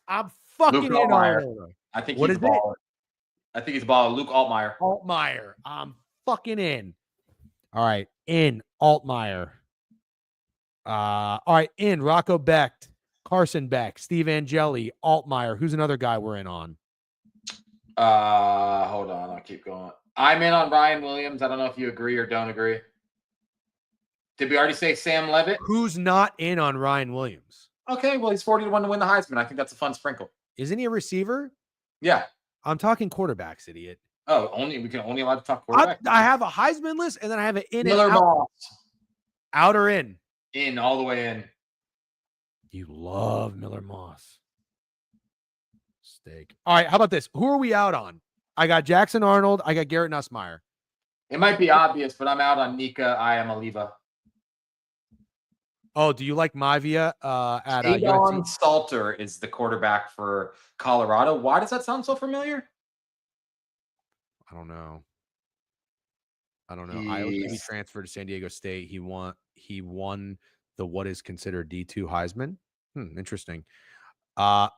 I'm fucking Luke in Altmaier. Illinois. I think what he's is a baller. I think he's a baller. Luke Altmaier. Altmaier. I'm fucking in. All right, in Altmaier. All right, in Rocco Becht, Carson Beck, Steve Angeli, Altmaier. Who's another guy we're in on? Hold on. I'll keep going. I'm in on Ryan Williams. I don't know if you agree or don't agree. Did we already say Sam Levitt? Who's not in on Ryan Williams? Okay, well, he's 40-1 to win the Heisman. I think that's a fun sprinkle. Isn't he a receiver? Yeah. I'm talking quarterbacks, idiot. Oh, we can only allowed to talk quarterback. I have a Heisman list, and then I have an in Miller and out. Moss. Out or in? In, all the way in. You love Miller Moss. Steak. All right, how about this? Who are we out on? I got Jackson Arnold. I got Garrett Nussmeier. It might be obvious, but I'm out on Nika Iamaleava. Oh, do you like Maivia at UNC? Salter is the quarterback for Colorado. Why does that sound so familiar? I don't know. He transferred to San Diego State. He won the what is considered D2 Heisman. Interesting.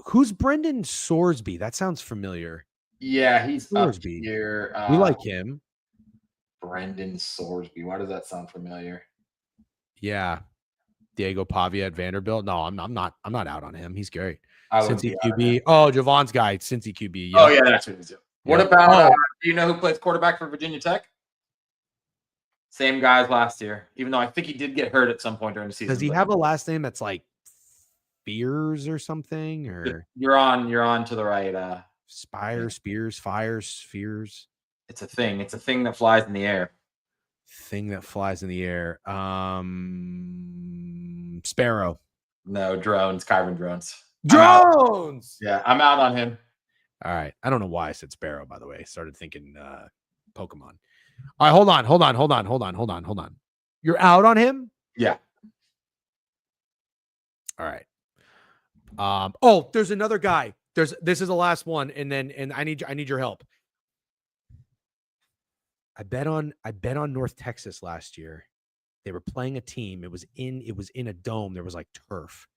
Who's Brendan Sorsby? That sounds familiar. Yeah, he's Sorsby. Up here. We like him. Brendan Sorsby. Why does that sound familiar? Yeah. Diego Pavia at Vanderbilt. No, I'm not out on him. He's great. Cincy QB. Oh, Javon's guy, Cincy QB. Yeah. Oh, yeah, that's what he's doing. What about do you know who plays quarterback for Virginia Tech? Same guy as last year, even though I think he did get hurt at some point during the season. Does he have a last name that's like Spears or something? Or you're on to the right. Spears, Fires, Spheres. It's a thing. It's a thing that flies in the air. Thing that flies in the air. Sparrow. No, drones. Kyron Drones. Drones. Yeah, I'm out on him. All right. I don't know why I said Sparrow, by the way. Started thinking Pokemon. All right, hold on. You're out on him? Yeah. All right. There's another guy. This is the last one, and I need your help. I bet on North Texas last year. They were playing a team. It was in a dome. There was like turf,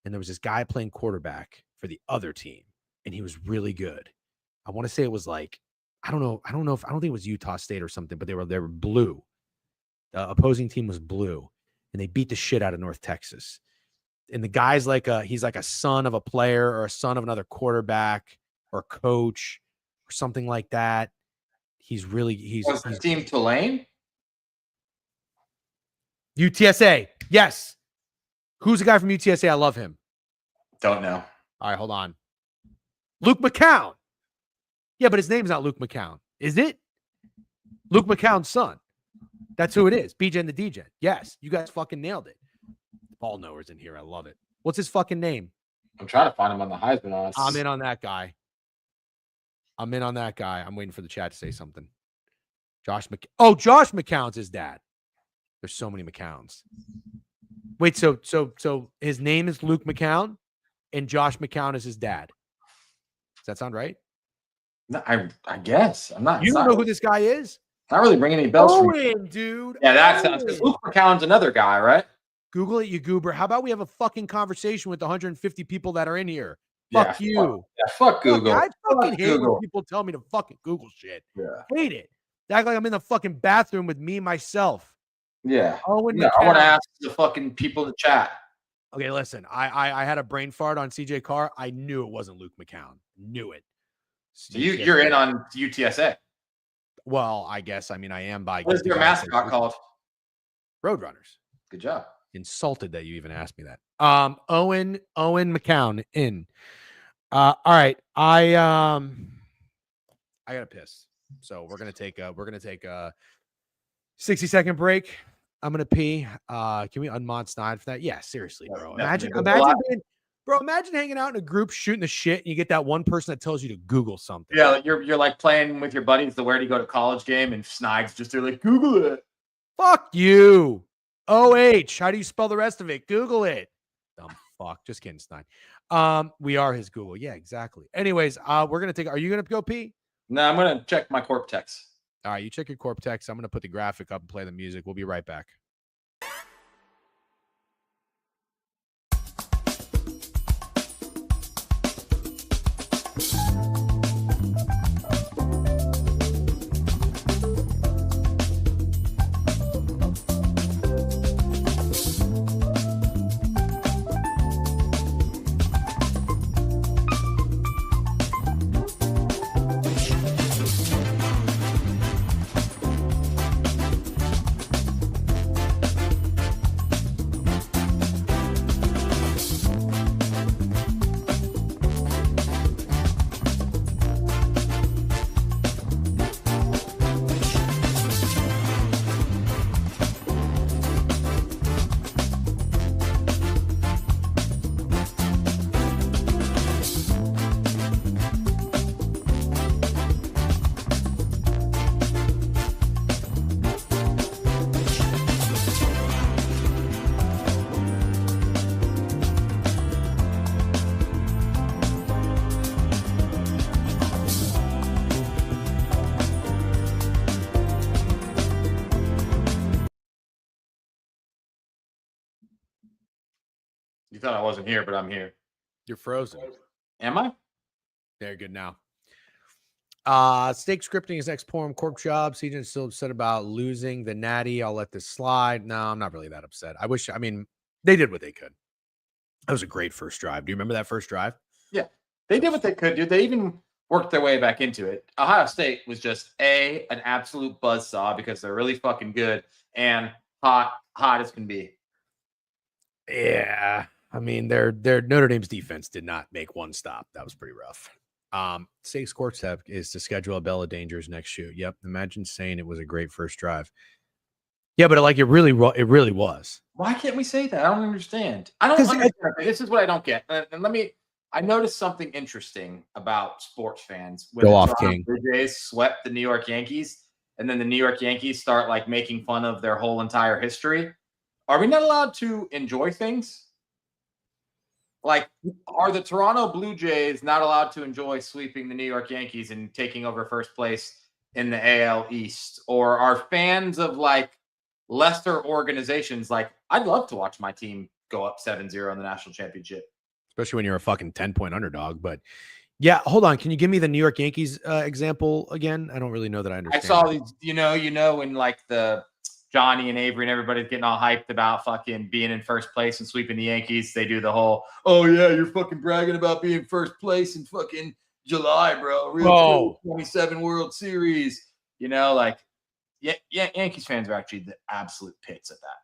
and there was this guy playing quarterback for the other team, and he was really good. I want to say it was like I don't think it was Utah State or something, but they were blue. The opposing team was blue, and they beat the shit out of North Texas. And the guy's he's like a son of a player or a son of another quarterback or coach or something like that. He's Team Tulane? UTSA. Yes. Who's the guy from UTSA? I love him. Don't know. All right, hold on. Luke McCown. Yeah, but his name's not Luke McCown. Is it? Luke McCown's son. That's who it is. BJ and the DJ. Yes, you guys fucking nailed it. Ball knowers in here. I love it. What's his fucking name? I'm trying to find him on the Heisman odds. I'm in on that guy. I'm waiting for the chat to say something. Josh McCown's his dad. There's so many McCowns. Wait, so his name is Luke McCown and Josh McCown is his dad. Does that sound right? No, I guess. I'm not. You don't know who this guy is? Not really ringing any bells for me. Dude. Yeah, that sounds good. Luke McCown's another guy, right? Google it, you goober. How about we have a fucking conversation with the 150 people that are in here? Yeah, fuck you. Fuck Google. I fucking hate when people tell me to fucking Google shit. Yeah. Hate it. They act like I'm in the fucking bathroom with me, myself. Yeah. I want to ask the fucking people in the chat. Okay, listen. I had a brain fart on CJ Carr. I knew it wasn't Luke McCown. Knew it. So you're in on UTSA. Well, I guess. I mean, I am by. What is your mascot called? Roadrunners. Good job. Insulted that you even asked me that. Owen McCown in. All right. I gotta piss. So we're gonna take a 60-second break. I'm gonna pee. Can we unmod Snide for that? Yeah, seriously, bro. Imagine hanging out in a group shooting the shit and you get that one person that tells you to Google something. Yeah, like you're like playing with your buddies the where do you go to college game, and Snide's just there like, Google it. Fuck you. OH. How do you spell the rest of it? Google it. Dumb fuck. Just kidding, Snide. We are his Google. Yeah, exactly. Anyways, we're gonna take. Are you gonna go pee? No, I'm gonna check my corp text. All right, you check your corp text. I'm gonna put the graphic up and play the music. We'll be right back. You thought I wasn't here, but I'm here. You're frozen. Am I? They're good now. Stake scripting his next poem, corp job. CJ still upset about losing the natty. I'll let this slide. No, I'm not really that upset. I mean, they did what they could. That was a great first drive. Do you remember that first drive? Yeah. They did what they could do. They even worked their way back into it. Ohio State was just an absolute buzzsaw because they're really fucking good and hot as can be. Yeah. I mean, their Notre Dame's defense did not make one stop. That was pretty rough. State's court step is to schedule a Bella Danger's next shoot. Yep. Imagine saying it was a great first drive. Yeah, but it really was. Why can't we say that? I don't understand. I don't understand. This is what I don't get. And I noticed something interesting about sports fans. When Go off, King. The Blue Jays swept the New York Yankees, and then the New York Yankees start like making fun of their whole entire history. Are we not allowed to enjoy things? Like, are the Toronto Blue Jays not allowed to enjoy sweeping the New York Yankees and taking over first place in the AL East? Or are fans of like lesser organizations like, I'd love to watch my team go up 7-0 in the national championship. Especially when you're a fucking 10-point underdog. But yeah, hold on. Can you give me the New York Yankees example again? I don't really know that I understand. I saw these, you know, when like the Johnny and Avery and everybody's getting all hyped about fucking being in first place and sweeping the Yankees. They do the whole, oh yeah, you're fucking bragging about being first place in fucking July, bro. Real 27 World Series. You know, like Yankees fans are actually the absolute pits at that.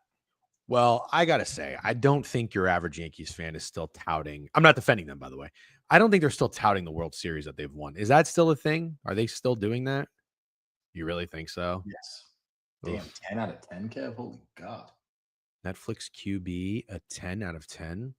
Well, I got to say, I don't think your average Yankees fan is still touting. I'm not defending them, by the way. I don't think they're still touting the World Series that they've won. Is that still a thing? Are they still doing that? You really think so? Yes. Damn, 10 out of 10, Kev. Holy God. Netflix QB, a 10 out of 10.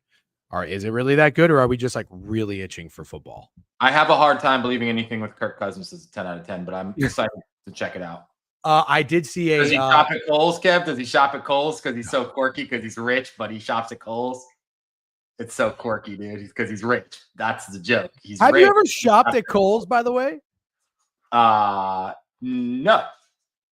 Is it really that good, or are we just like really itching for football? I have a hard time believing anything with Kirk Cousins is a 10 out of 10, but I'm excited to check it out. I did see a. Does he shop at Kohl's, Kev? Does he shop at Kohl's because he's so quirky because he's rich, but he shops at Kohl's? It's so quirky, dude. Because he's rich. That's the joke. Have rich. You ever shopped at Kohl's, by the way? No.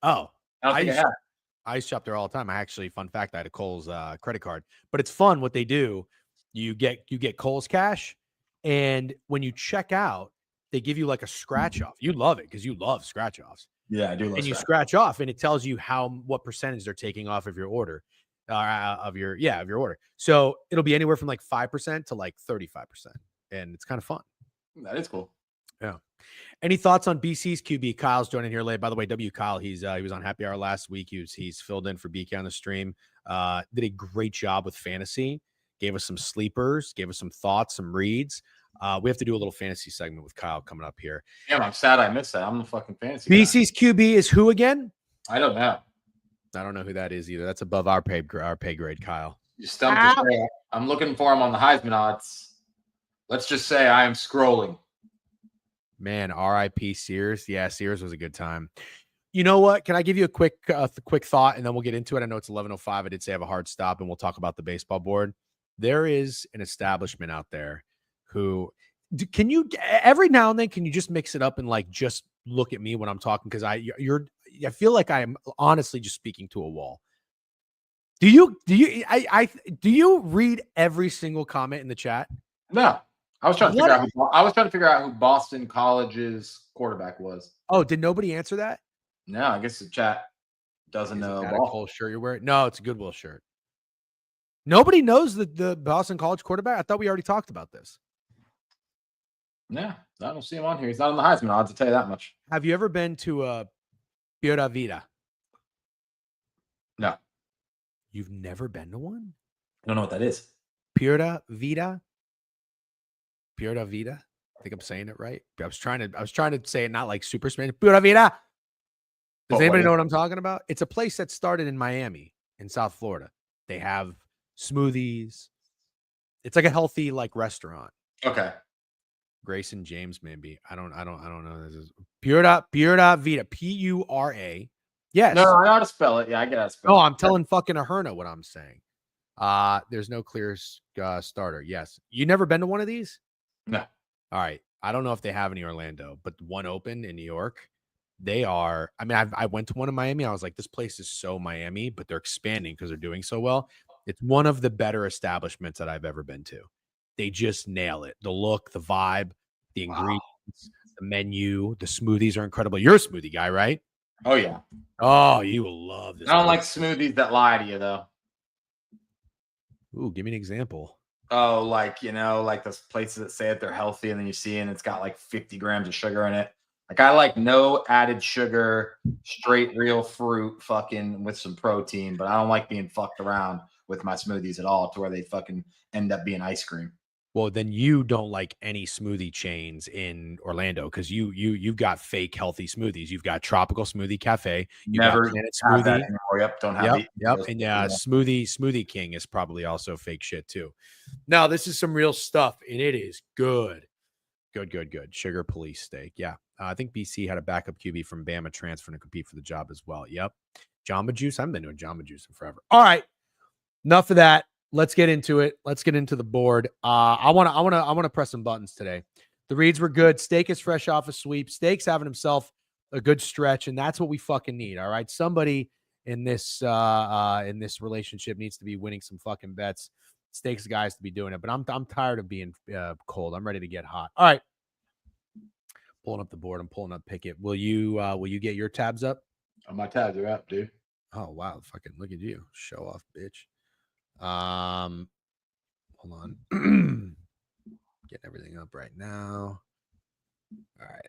Oh. I shop there all the time. I actually, fun fact, I had a Kohl's credit card, but it's fun what they do. You get Kohl's cash, and when you check out, they give you like a scratch off. You love it because you love scratch offs. Yeah, I do love. And you scratch off, and it tells you what percentage they're taking off of your order, of your order. So it'll be anywhere from like 5% to like 35%, and it's kind of fun. That is cool. Yeah. Any thoughts on BC's QB? Kyle's joining here late. By the way, Kyle, he was on Happy Hour last week. He's filled in for BK on the stream. Did a great job with fantasy. Gave us some sleepers. Gave us some thoughts, some reads. We have to do a little fantasy segment with Kyle coming up here. Damn, I'm sad I missed that. I'm the fucking fantasy guy. BC's QB is who again? I don't know. I don't know who that is either. That's above our pay grade, Kyle. You stumped us there. I'm looking for him on the Heisman odds. Let's just say I am scrolling. Man, R.I.P. Sears. Yeah, Sears was a good time. You know what? Can I give you a quick thought, and then we'll get into it? I know it's 11:05. I did say I have a hard stop, and we'll talk about the baseball board. There is an establishment out there who can you every now and then can you just mix it up and like just look at me when I'm talking, because I feel like I am honestly just speaking to a wall. Do you read every single comment in the chat? No. I was trying to figure out who Boston College's quarterback was. Oh, did nobody answer that? No, I guess the chat doesn't know. Is that a Cole shirt you're wearing? No, it's a Goodwill shirt. Nobody knows the Boston College quarterback. I thought we already talked about this. Yeah, I don't see him on here. He's not on the Heisman odds, I'll tell you that much. Have you ever been to Pura Vida? No. You've never been to one? I don't know what that is. Pura Vida? Pura Vida? I think I'm saying it right. I was trying to say it not like Super Smash. Pura Vida. Does anybody know what I'm talking about? It's a place that started in Miami, in South Florida. They have smoothies. It's like a healthy like restaurant. Okay. Grayson James, maybe. I don't know. This is Pura Vida. Pura. Yes. No, I know how to spell it. Yeah, I get how to spell it. Oh, I'm telling fucking Aherna what I'm saying. There's no clear starter. Yes. You never been to one of these? No. All right. I don't know if they have any Orlando, but one open in New York. They are. I mean, I went to one in Miami. I was like, this place is so Miami, but they're expanding because they're doing so well. It's one of the better establishments that I've ever been to. They just nail it. The look, the vibe, the ingredients, the menu, the smoothies are incredible. You're a smoothie guy, right? Oh, yeah. Oh, you will love this. I don't like smoothies that lie to you, though. Ooh, give me an example. Oh, like, like those places that say that they're healthy and then you see and it's got like 50 grams of sugar in it. Like, I like no added sugar, straight real fruit fucking with some protein, but I don't like being fucked around with my smoothies at all to where they fucking end up being ice cream. Well, then you don't like any smoothie chains in Orlando because you've got fake healthy smoothies. You've got Tropical Smoothie Cafe. You Never got Planet have Smoothie. that anymore. Yep, don't have it. Yep. And yeah, Smoothie King is probably also fake shit too. Now, this is some real stuff, and it is good. Good. Sugar Police steak. Yeah. I think BC had a backup QB from Bama transfer to compete for the job as well. Yep. Jamba Juice. I haven't been to a Jamba Juice in forever. All right. Enough of that. Let's get into it. Let's get into the board. I want to press some buttons today. The reads were good. Steak is fresh off a sweep. Steak's having himself a good stretch, and that's what we fucking need. All right. Somebody in this relationship needs to be winning some fucking bets. Steak's guys to be doing it, but I'm tired of being cold. I'm ready to get hot. All right. Pulling up the board. I'm pulling up Pickett. Will you get your tabs up? Oh, my tabs are up, dude. Oh wow, fucking look at you. Show off, bitch. Hold on. Getting everything up right now. All right.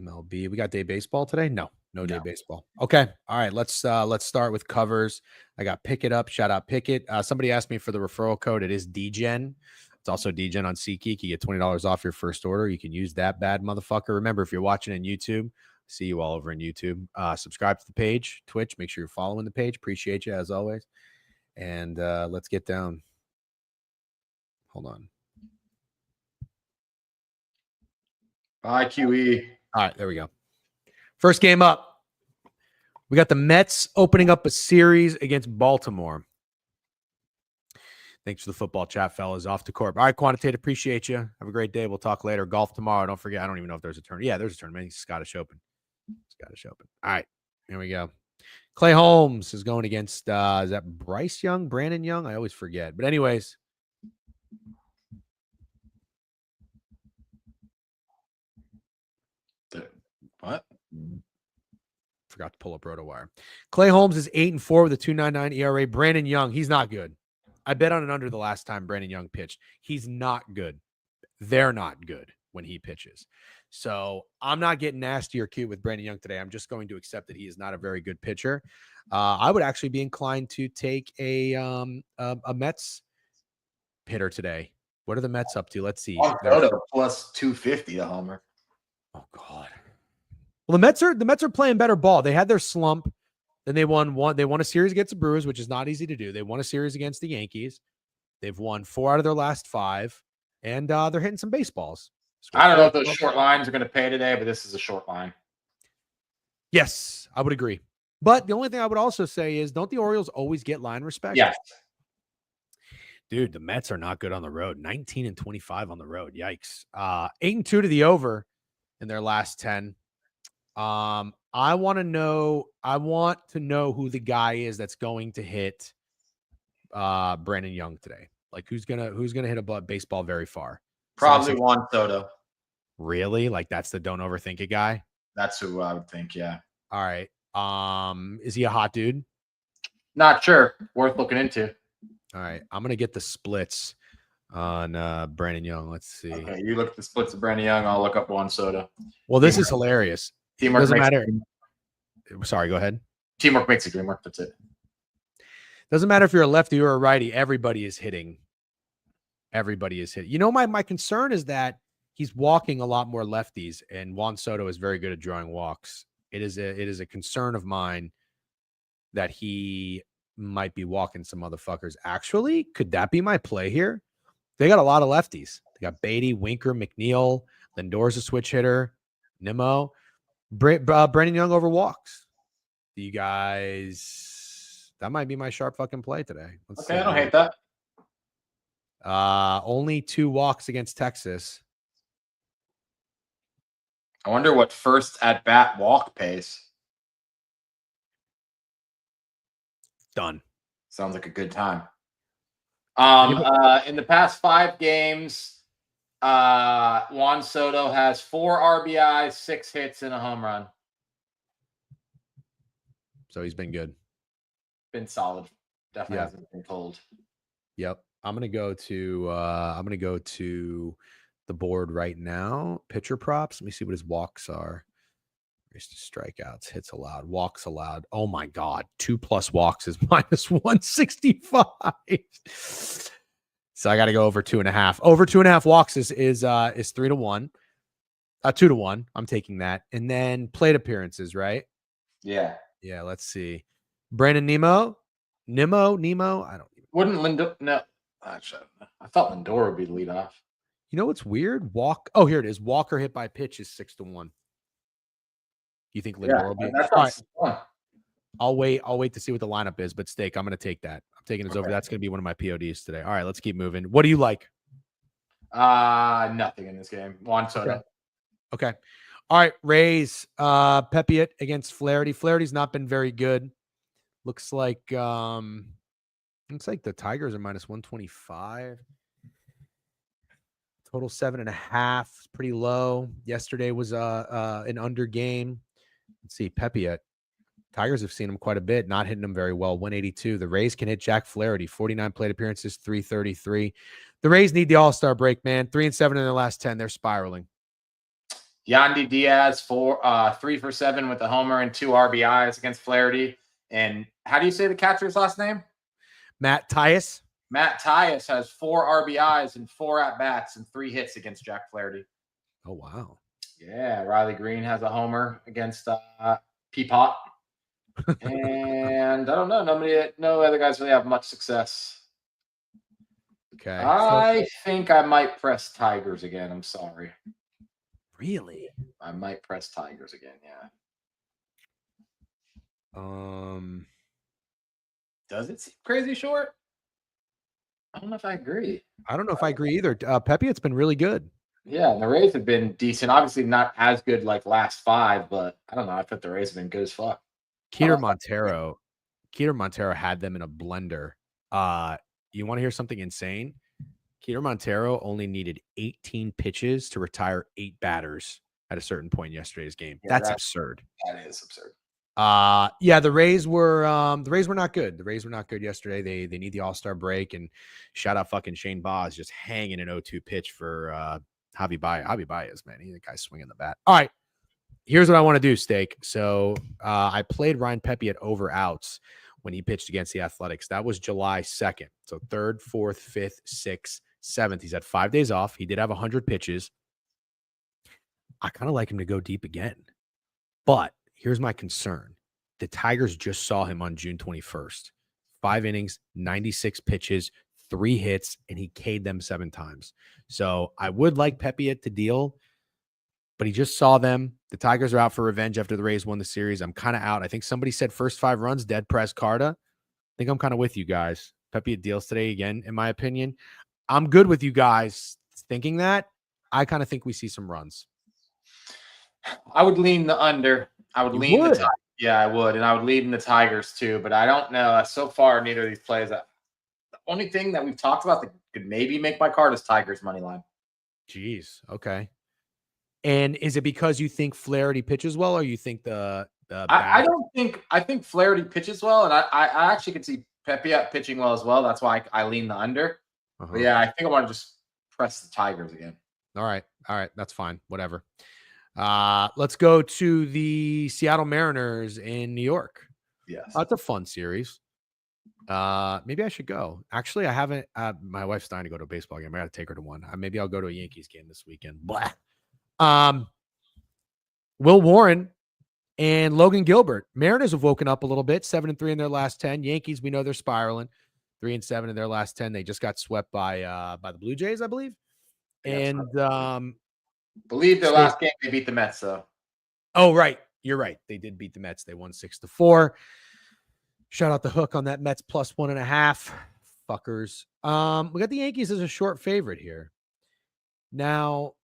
MLB. We got day baseball today? No day baseball. Okay. All right. Let's start with covers. I got Pickett up. Shout out Pickett. Somebody asked me for the referral code. It is DGen. It's also DGen on SeatGeek. You get $20 off your first order. You can use that bad motherfucker. Remember, if you're watching on YouTube, see you all over on YouTube. Subscribe to the page, Twitch. Make sure you're following the page. Appreciate you as always. And let's get down. Hold on. IQE. All right, there we go. First game up. We got the Mets opening up a series against Baltimore. Thanks for the football chat, fellas. Off to court. All right, Quantitative, appreciate you. Have a great day. We'll talk later. Golf tomorrow. Don't forget, I don't even know if there's a tournament. Yeah, there's a tournament. It's Scottish Open. All right, here we go. Clay Holmes is going against, is that Bryce Young, Brandon Young? I always forget. But anyways. What? Forgot to pull up RotoWire. Clay Holmes is 8-4 with a 2.99 ERA. Brandon Young, he's not good. I bet on an under the last time Brandon Young pitched. He's not good. They're not good. when he pitches. So I'm not getting nasty or cute with Brandon Young today. I'm just going to accept that he is not a very good pitcher. I would actually be inclined to take a Mets hitter today. What are the Mets up to? Let's see. Plus 250 a homer. Oh God. Well, the Mets are playing better ball. They had their slump. Then they won a series against the Brewers, which is not easy to do. They won a series against the Yankees. They've won 4 out of their last 5, and they're hitting some baseballs. I don't know if those short lines are going to pay today, but this is a short line. Yes, I would agree. But the only thing I would also say is, don't the Orioles always get line respect? Yes. Dude, the Mets are not good on the road. 19-25 on the road. Yikes. 8-2 to the over in their last 10. I want to know who the guy is that's going to hit Brandon Young today. Like who's gonna hit a baseball very far? Probably Juan Soto. Really? Like that's the don't overthink it guy? That's who I would think, yeah. All right. Is he a hot dude? Not sure. Worth looking into. All right. I'm gonna get the splits on Brandon Young. Let's see. Okay, you look at the splits of Brandon Young. I'll look up Juan Soto. Well, this is hilarious. Teamwork doesn't makes matter. Sorry, go ahead. Teamwork makes the dream work. That's it. Doesn't matter if you're a lefty or a righty. Everybody is hitting. You know, my concern is that he's walking a lot more lefties, and Juan Soto is very good at drawing walks. It is a concern of mine that he might be walking some motherfuckers. Actually, could that be my play here? They got a lot of lefties. They got Beatty, Winker, McNeil, Lindor's a switch hitter, Nimmo, Brandon Young over walks. Do you guys? That might be my sharp fucking play today. Let's see. I don't hate that. Only 2 walks against Texas. I wonder what first at bat walk pays. Done. Sounds like a good time. In the past 5 games, Juan Soto has 4 RBIs, 6 hits, and a home run. So he's been good. Been solid. Definitely hasn't been cold. Yep. I'm gonna go to the board right now. Pitcher props. Let me see what his walks are. Strikeouts, hits allowed, walks allowed. Oh my God, 2+ walks is minus 165. So I got to go over 2.5. Over 2.5 walks is 3-1, 2-1. I'm taking that, and then plate appearances, right? Yeah. Let's see. Brandon Nimmo. I don't. Wouldn't Lindor? No, actually, I thought Lindor would be the leadoff. You know what's weird? Oh, here it is. Walker hit by pitch is 6-1. You think Lindor will be? All right. Fun. I'll wait to see what the lineup is, but Steak, I'm going to take that. I'm taking this over. That's going to be one of my PODs today. All right, let's keep moving. What do you like? Nothing in this game. Juan Soto. Okay. All right, Rays. Pepiot against Flaherty. Flaherty's not been very good. Looks like the Tigers are minus 125. Total 7.5. Pretty low. Yesterday was an under game. Let's see. Pepiot. Tigers have seen him quite a bit, not hitting him very well. 182. The Rays can hit Jack Flaherty. 49 plate appearances, 333. The Rays need the All-Star break, man. 3-7 in their last 10. They're spiraling. Yandy Diaz 3 for 7 with a homer and 2 RBIs against Flaherty. And how do you say the catcher's last name? Matt Tyus. Matt Tyus has 4 RBIs and 4 at-bats and 3 hits against Jack Flaherty. Oh, wow. Yeah, Riley Green has a homer against Peapot. And I don't know. No other guys really have much success. Okay. I think I might press Tigers again. I'm sorry. Really? I might press Tigers again, yeah. Does it seem crazy short? I don't know if I agree. I don't know if I agree either. Pepiot's been really good. Yeah, the Rays have been decent. Obviously not as good like last 5, but I don't know. I thought the Rays have been good as fuck. Keter Montero had them in a blender. You want to hear something insane? Keter Montero only needed 18 pitches to retire 8 batters at a certain point in yesterday's game. Yeah, that's absurd. That is absurd. The Rays were not good. The Rays were not good yesterday. They need the All-Star break, and shout out fucking Shane Baz just hanging an 0-2 pitch for Javi Baez, man. He's the guy swinging the bat. All right. Here's what I want to do, Steak. So I played Ryan Pepe at over outs when he pitched against the Athletics. That was July 2nd. So 3rd, 4th, 5th, 6th, 7th. He's had 5 days off. He did have 100 pitches. I kind of like him to go deep again. But here's my concern. The Tigers just saw him on June 21st. 5 innings, 96 pitches, 3 hits, and he K'd them 7 times. So I would like Pepe to deal, but he just saw them. The Tigers are out for revenge after the Rays won the series. I'm kind of out. I think somebody said first 5 runs, dead press Carta. I think I'm kind of with you guys. Pepe deals today again, in my opinion. I'm good with you guys thinking that. I kind of think we see some runs. I would lean the under. I would lean the Tigers. Yeah, I would. And I would lean the Tigers too. But I don't know. So far, neither of these plays. The only thing that we've talked about that could maybe make my card is Tigers money line. Jeez. Okay. And is it because you think Flaherty pitches well, or you think I think Flaherty pitches well, and I actually could see Pepe pitching well as well. That's why I lean the under. But yeah, I think I want to just press the Tigers again. All right. That's fine. Whatever. Let's go to the Seattle Mariners in New York. Yes. That's a fun series. Maybe I should go. Actually, I haven't. My wife's dying to go to a baseball game. I got to take her to one. Maybe I'll go to a Yankees game this weekend. Blah. Will Warren and Logan Gilbert. Mariners have woken up a little bit. 7-3 in their last 10. Yankees, we know they're spiraling. 3-7 in their last 10. They just got swept by the Blue Jays, I believe. And believe their last game they beat the Mets, though. Oh, right. You're right. They did beat the Mets. They won 6-4. Shout out the hook on that Mets plus 1.5. Fuckers. We got the Yankees as a short favorite here. Now,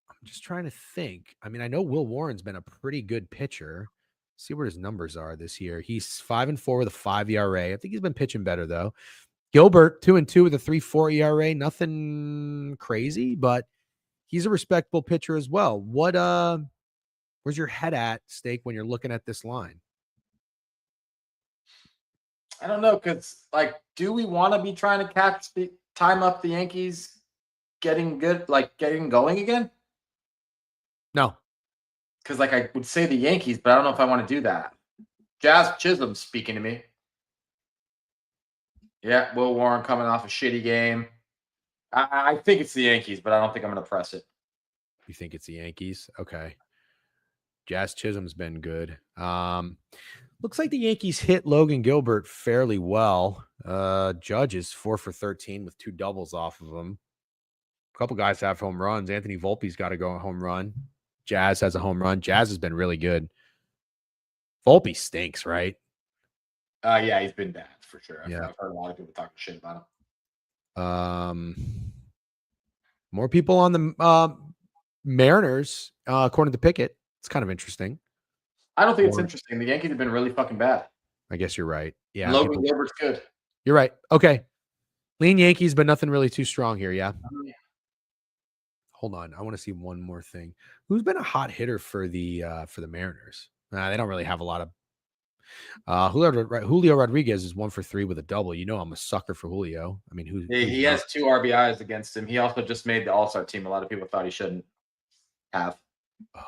I'm just trying to think. I mean, I know Will Warren's been a pretty good pitcher. See what his numbers are this year. He's 5-4 with a 5 ERA. I think he's been pitching better, though. Gilbert, 2-2 with a 3.4 ERA. Nothing crazy, but he's a respectable pitcher as well. Where's your head at, Steak, when you're looking at this line? I don't know, because do we want to be trying to time up the Yankees getting good, getting going again? No. Because I would say the Yankees, but I don't know if I want to do that. Jazz Chisholm's speaking to me. Yeah, Will Warren coming off a shitty game. I think it's the Yankees, but I don't think I'm going to press it. You think it's the Yankees? Okay. Jazz Chisholm's been good. Looks like the Yankees hit Logan Gilbert fairly well. Judge is 4 for 13 with 2 doubles off of him. A couple guys have home runs. Anthony Volpe's got to go a home run. Jazz has a home run. Jazz has been really good. Volpe stinks, right? Yeah, he's been bad for sure. I've heard a lot of people talking shit about him. More people on the Mariners, according to Pickett. It's kind of interesting. I don't think it's interesting. The Yankees have been really fucking bad. I guess you're right. Yeah. Logan Gilbert's good. You're right. Okay. Lean Yankees, but nothing really too strong here. Yeah. Hold on. I want to see one more thing. Who's been a hot hitter for the Mariners? They don't really have a lot of Julio Rodriguez is 1 for 3 with a double. You know, I'm a sucker for Julio. I mean, he has 2 RBIs against him. He also just made the All-Star team. A lot of people thought he shouldn't have.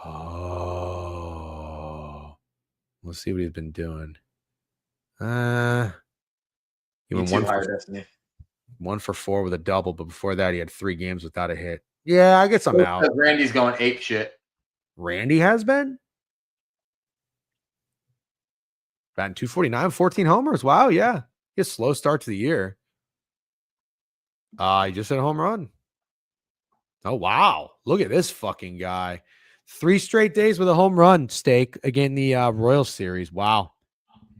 Oh, let's see what he's been doing. He went 1 for 4 with a double, but before that, he had 3 games without a hit. Yeah, I guess I'm out. Randy's going ape shit. Randy has been batting 249, 14 homers. Wow, yeah. He has a slow start to the year. He just hit a home run. Oh, wow. Look at this fucking guy. 3 straight days with a home run, Steak, again, the Royals series. Wow.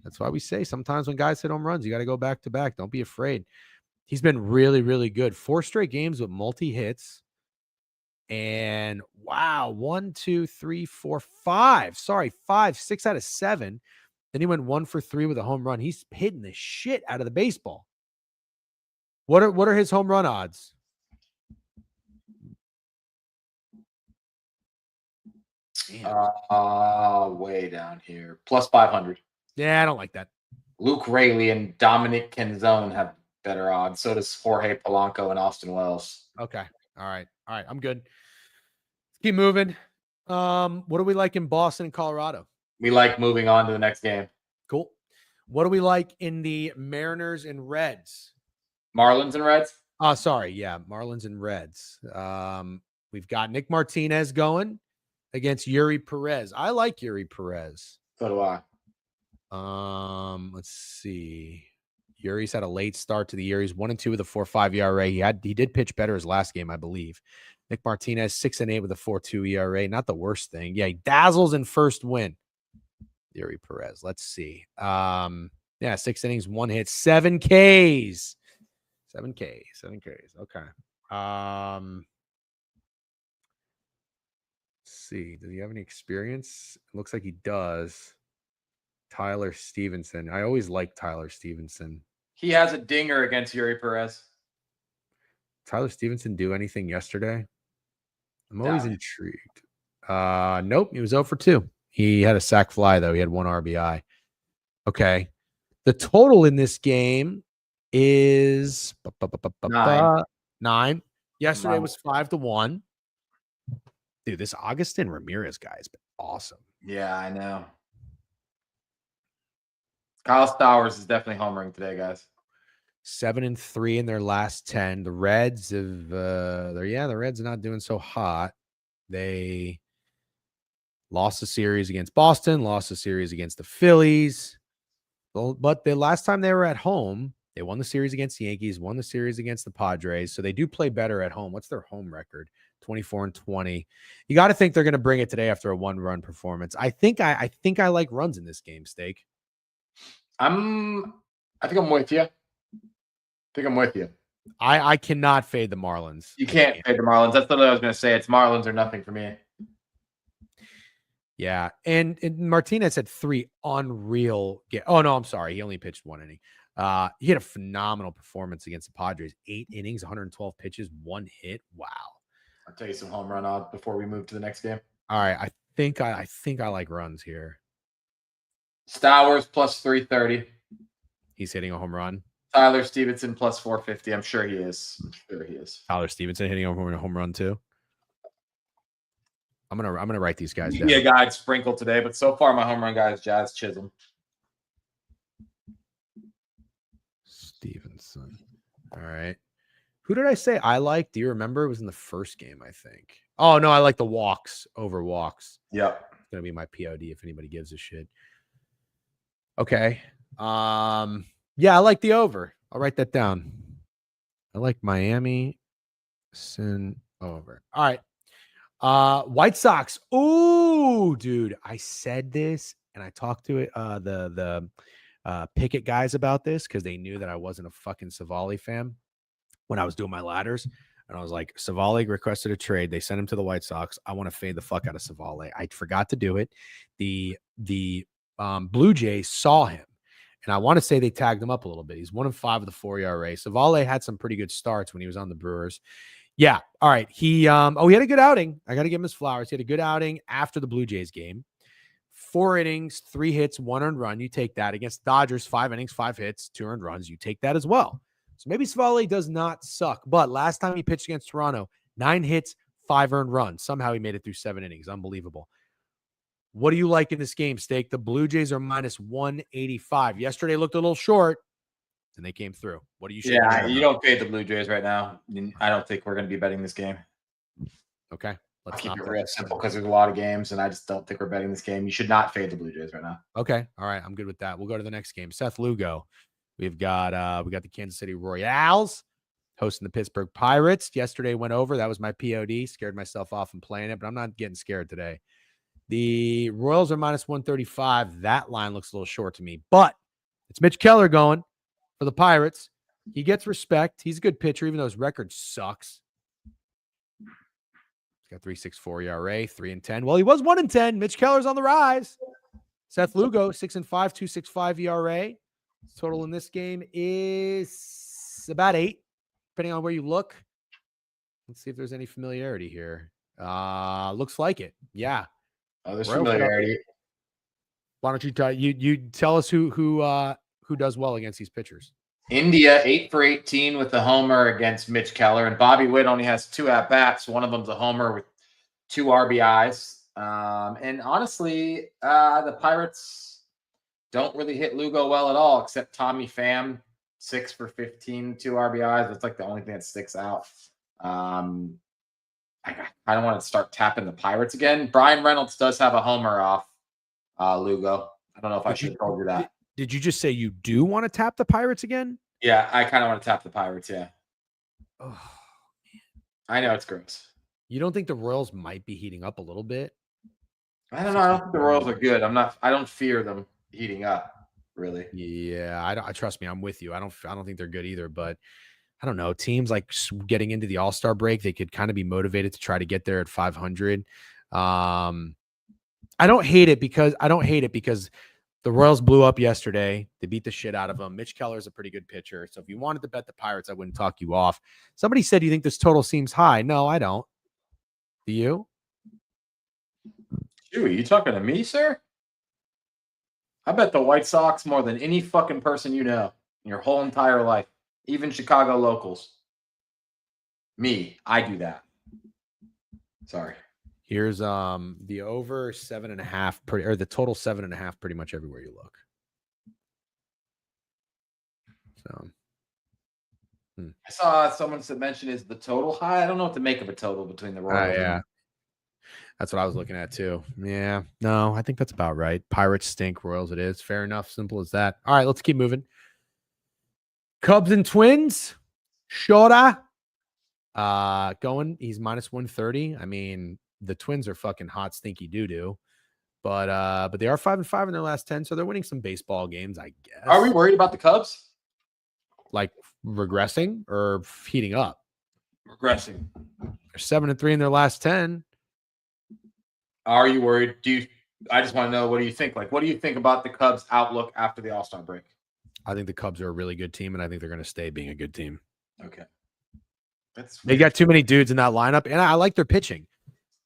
That's why we say sometimes when guys hit home runs, you got to go back to back. Don't be afraid. He's been really, really good. 4 straight games with multi-hits. And wow, 1, 2, 3, 4, 5. Sorry, 5, 6 out of 7. Then he went 1 for 3 with a home run. He's hitting the shit out of the baseball. What are his home run odds? Way down here. Plus 500. Yeah, I don't like that. Luke Raley and Dominic Canzone have better odds. So does Jorge Polanco and Austin Wells. Okay. All right. All right, I'm good. Let's keep moving. What do we like in Boston and Colorado? We like moving on to the next game. Cool. What do we like in the Mariners and Reds? Marlins and Reds? Oh, sorry. Yeah, Marlins and Reds. We've got Nick Martinez going against Yuri Perez. I like Yuri Perez. So do I. Let's see. Yuri's had a late start to the year. He's 1-2 with a 4.5 ERA. He did pitch better his last game, I believe. Nick Martinez 6-8 with a 4.2 ERA. Not the worst thing. Yeah, he dazzles in first win. Yuri Perez. Let's see. 6 innings, 1 hit, 7 Ks. 7 Ks. Okay. Let's see. Does he have any experience? It looks like he does. Tyler Stevenson. I always like Tyler Stevenson. He has a dinger against Yuri Perez. Tyler Stevenson do anything yesterday? I'm always intrigued. Nope. He was 0 for 2. He had a sac fly, though. He had 1 RBI. Okay. The total in this game is 9. Yesterday was 5-1. Dude, this Augustin Ramirez guy has been awesome. Yeah, I know. Kyle Stowers is definitely homering today, guys. 7-3 in their last 10. The Reds have the Reds are not doing so hot. They lost a series against Boston, lost a series against the Phillies. But the last time they were at home, they won the series against the Yankees, won the series against the Padres. So they do play better at home. What's their home record? 24-20. You got to think they're going to bring it today after a 1-run performance. I think I like runs in this game, Steak. I think I'm with you. I cannot fade the Marlins. You can't fade the Marlins. That's what I was going to say. It's Marlins or nothing for me. Yeah, and Martinez had 3 unreal. Oh no, I'm sorry. He only pitched 1 inning. He had a phenomenal performance against the Padres. 8 innings, 112 pitches, 1 hit. Wow. I'll tell you some home run odds before we move to the next game. All right, I think I like runs here. Stowers plus 330. He's hitting a home run. Tyler Stevenson plus 450. I'm sure he is. Tyler Stevenson hitting a home run too. I'm gonna write these guys down. Yeah, guy sprinkled today, but so far my home run guy is Jazz Chisholm. Stevenson. All right. Who did I say I like? Do you remember? It was in the first game, I think. Oh no, I like the walks over walks. Yep. It's gonna be my POD if anybody gives a shit. Okay. Yeah, I like the over. I'll write that down. I like Miami Sin over. All right. White Sox. Ooh, dude. I said this and I talked to it the Pickett guys about this because they knew that I wasn't a fucking Savali fan when I was doing my ladders. And I was like, Savali requested a trade. They sent him to the White Sox. I want to fade the fuck out of Savali. I forgot to do it. The Blue Jays saw him. And I want to say they tagged him up a little bit. He's 1-5 with a 4 ERA. Savale had some pretty good starts when he was on the Brewers. Yeah. All right. He had a good outing. I got to give him his flowers. He had a good outing after the Blue Jays game. 4 innings, 3 hits, 1 earned run. You take that against Dodgers, 5 innings, 5 hits, 2 earned runs. You take that as well. So maybe Savale does not suck. But last time he pitched against Toronto, 9 hits, 5 earned runs. Somehow he made it through 7 innings. Unbelievable. What do you like in this game, Steak? The Blue Jays are minus 185. Yesterday looked a little short, and they came through. What do you? Yeah, you don't fade the Blue Jays right now. I don't think we're going to be betting this game. Okay, let's keep it real simple because there's a lot of games, and I just don't think we're betting this game. You should not fade the Blue Jays right now. Okay, all right, I'm good with that. We'll go to the next game. Seth Lugo. We've got the Kansas City Royals hosting the Pittsburgh Pirates. Yesterday went over. That was my POD. Scared myself off and playing it, but I'm not getting scared today. The Royals are minus 135. That line looks a little short to me, but it's Mitch Keller going for the Pirates. He gets respect. He's a good pitcher, even though his record sucks. He's got 3.64 ERA, 3-10. Well, he was 1-10. Mitch Keller's on the rise. Seth Lugo, 6-5, 2.65 ERA. Total in this game is about 8, depending on where you look. Let's see if there's any familiarity here. Looks like it. Yeah. Oh, there's familiarity. Why don't you tell us who does well against these pitchers? India 8 for 18 with a homer against Mitch Keller, and Bobby Witt only has 2 at bats. One of them's a homer with 2 RBIs. And honestly, the Pirates don't really hit Lugo well at all, except Tommy Pham, 6 for 15, 2 RBIs. That's like the only thing that sticks out. I don't want to start tapping the Pirates again. Brian Reynolds does have a homer off Lugo. I don't know if I should have told you that. Did you just say you do want to tap the Pirates again? Yeah, I kind of want to tap the Pirates. Yeah. Oh, I know it's gross. you don't think the Royals might be heating up a little bit? I don't know. I don't think the Royals are good. I don't fear them heating up, really. Yeah, I trust me. I'm with you. I don't think they're good either, but I don't know. Teams like getting into the All-Star break, they could kind of be motivated to try to get there at 500. I don't hate it because the Royals blew up yesterday. They beat the shit out of them. Mitch Keller is a pretty good pitcher. So if you wanted to bet the Pirates, I wouldn't talk you off. Somebody said, you think this total seems high? No, I don't. Do you? Are you talking to me, sir? I bet the White Sox more than any fucking person you know in your whole entire life, even Chicago locals. Me, I do that. Sorry. Here's the over 7.5 or the total 7.5 pretty much everywhere you look. So I saw someone mention is the total high. I don't know what to make of a total between the Royals. yeah. That's what I was looking at too. Yeah. No, I think that's about right. Pirates stink, Royals it is. Fair enough. Simple as that. All right, let's keep moving. Cubs and Twins. Shota. Going. He's minus 130. I mean, the Twins are fucking hot, stinky doo-doo. But they are 5-5 in their last 10, so they're winning some baseball games, I guess. Are we worried about the Cubs? Like regressing or heating up? Regressing. They're 7-3 in their last 10. Are you worried? I just want to know, what do you think? Like, what do you think about the Cubs' outlook after the All-Star break? I think the Cubs are a really good team, and I think they're going to stay being a good team. Okay. They got too many dudes in that lineup, and I like their pitching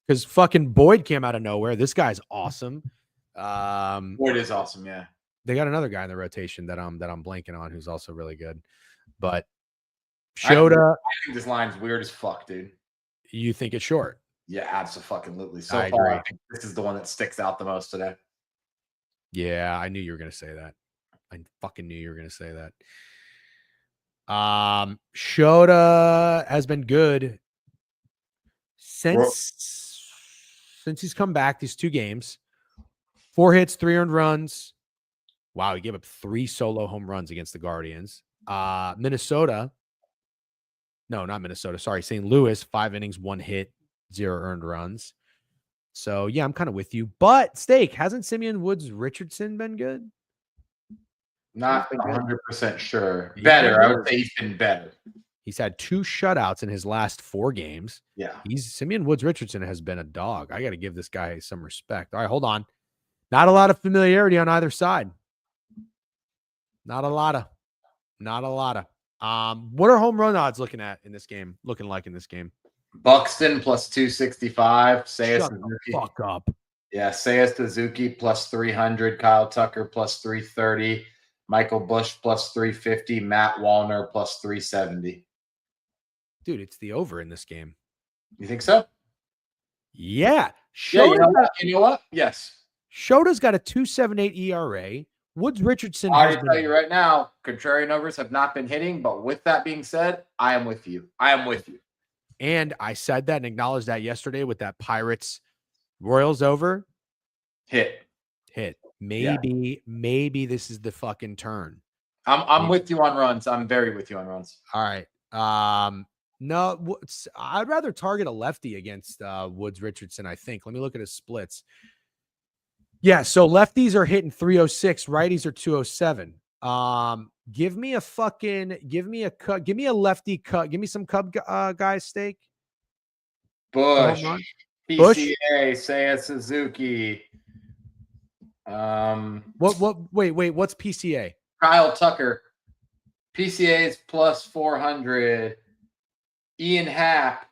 because fucking Boyd came out of nowhere. This guy's awesome. Boyd is awesome, yeah. They got another guy in the rotation that I'm blanking on who's also really good. But Shota, I think this line's weird as fuck, dude. You think it's short? Yeah, absolutely. So I far, agree. I think this is the one that sticks out the most today. Yeah, I knew you were going to say that. I fucking knew you were going to say that. Shota has been good since he's come back these 2 games. 4 hits, 3 earned runs. Wow, he gave up 3 solo home runs against the Guardians. Minnesota. No, not Minnesota. Sorry, St. Louis, 5 innings, 1 hit, 0 earned runs. So, yeah, I'm kind of with you. But, Steak, hasn't Simeon Woods Richardson been good? Not 100% sure. Better. I would say he's been better. He's had 2 shutouts in his last 4 games. Yeah. Simeon Woods Richardson has been a dog. I got to give this guy some respect. All right, hold on. Not a lot of familiarity on either side. Not a lot of. What are home run odds looking like in this game? Buxton plus 265. Shut the fuck up. Yeah, Seiya Suzuki plus 300. Kyle Tucker plus 330. Michael Busch plus 350. Matt Wallner plus 370. Dude, it's the over in this game. You think so? Yeah. You know what? Yes. Shota's got a 2.78 ERA. Woods Richardson. I tell you right now, contrarian numbers have not been hitting. But with that being said, I am with you. And I said that and acknowledged that yesterday with that Pirates Royals over. Hit. Maybe this is the fucking turn. I'm with you on runs. I'm very with you on runs. All right. No, I'd rather target a lefty against Woods Richardson, I think. Let me look at his splits. Yeah, so lefties are hitting 306, righties are 207. Give me a lefty cut. Give me some Cub guys, Steak. Bush, PCA, Seiya Suzuki. Wait, what's PCA? Kyle Tucker. PCA is plus 400. Ian Happ.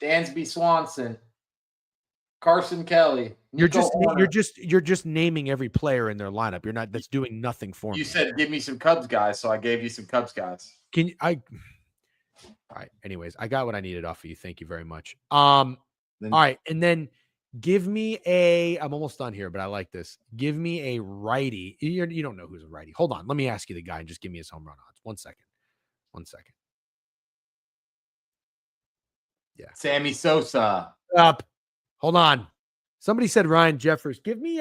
Dansby Swanson. Carson Kelly. You're just naming every player in their lineup. You're not. That's doing nothing for me. You said give me some Cubs guys, so I gave you some Cubs guys. All right. Anyways, I got what I needed off of you. Thank you very much. All right, and then give me I'm almost done here, but I like this. Give me a righty. You don't know who's a righty. Hold on. Let me ask you the guy and just give me his home run odds. 1 second. 1 second. Yeah. Sammy Sosa. Up. Hold on. Somebody said Ryan Jeffers. Give me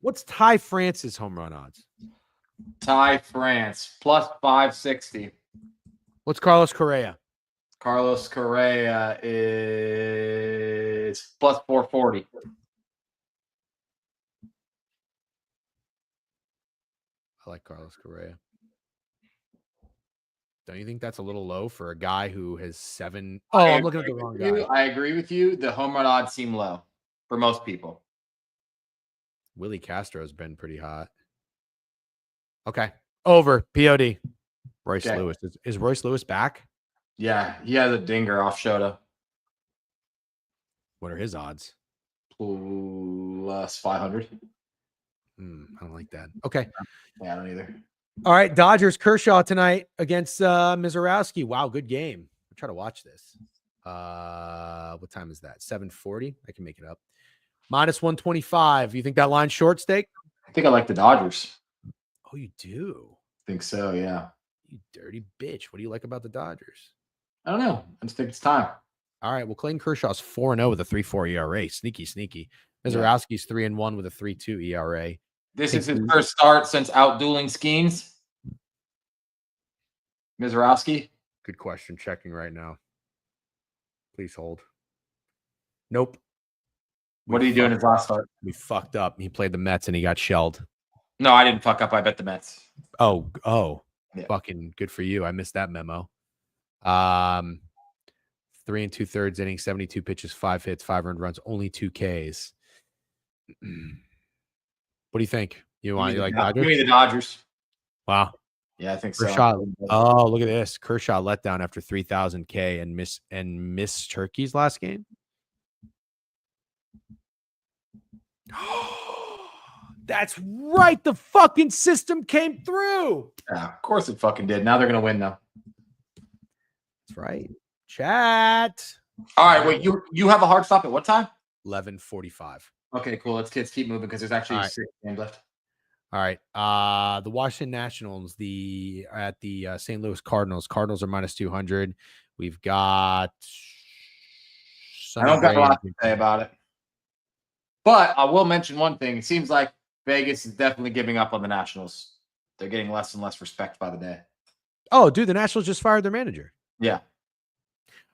what's Ty France's home run odds? Ty France plus 560. What's Carlos Correa? Carlos Correa is plus 440. I like Carlos Correa. Don't you think that's a little low for a guy who has 7? Oh, I'm looking at the wrong guy. I agree with you. The home run odds seem low for most people. Willie Castro has been pretty hot. Okay. Over. POD. Royce Lewis. Is Royce Lewis back? Yeah, he has a dinger off Shota. What are his odds? Plus 500. I don't like that. Okay. Yeah, I don't either. All right. Dodgers Kershaw tonight against Mizorowski. Wow, good game. I'll try to watch this. What time is that? 7:40. I can make it up. Minus 125. You think that line's short, Steak? I think I like the Dodgers. Oh, you do? I think so, yeah. You dirty bitch. What do you like about the Dodgers? I don't know. I just think it's time. All right. Well, Clayton Kershaw's 4-0 with a 3.4 ERA. Sneaky. Mizorowski's 3-1 with a 3.2 ERA. This is his first start since out-dueling Skeens. Mizorowski. Good question. Checking right now. Please hold. Nope. What did he do in his last start? We fucked up. He played the Mets and he got shelled. No, I didn't fuck up. I bet the Mets. Oh. Yeah. Fucking good for you. I missed that memo. 3 2/3 innings, 72 pitches, 5 hits, 5 earned runs, only 2 Ks. What do you think? You like Dodgers? Give me the Dodgers. Wow. Yeah, I think Kershaw. so. Oh, look at this. Kershaw let down after 3,000 K and miss Turkey's last game. That's right. The fucking system came through. Yeah, of course it fucking did. Now they're gonna win though. That's right. Chat. All right, wait. You have a hard stop at what time? 11:45. Okay, cool. Let's keep moving because there's actually All right. 6 games left. All right. The Washington Nationals, at the St. Louis Cardinals. Cardinals are minus 200. We've got. I don't got a lot to say about it, but I will mention one thing. It seems like Vegas is definitely giving up on the Nationals. They're getting less and less respect by the day. Oh, dude, the Nationals just fired their manager. Yeah.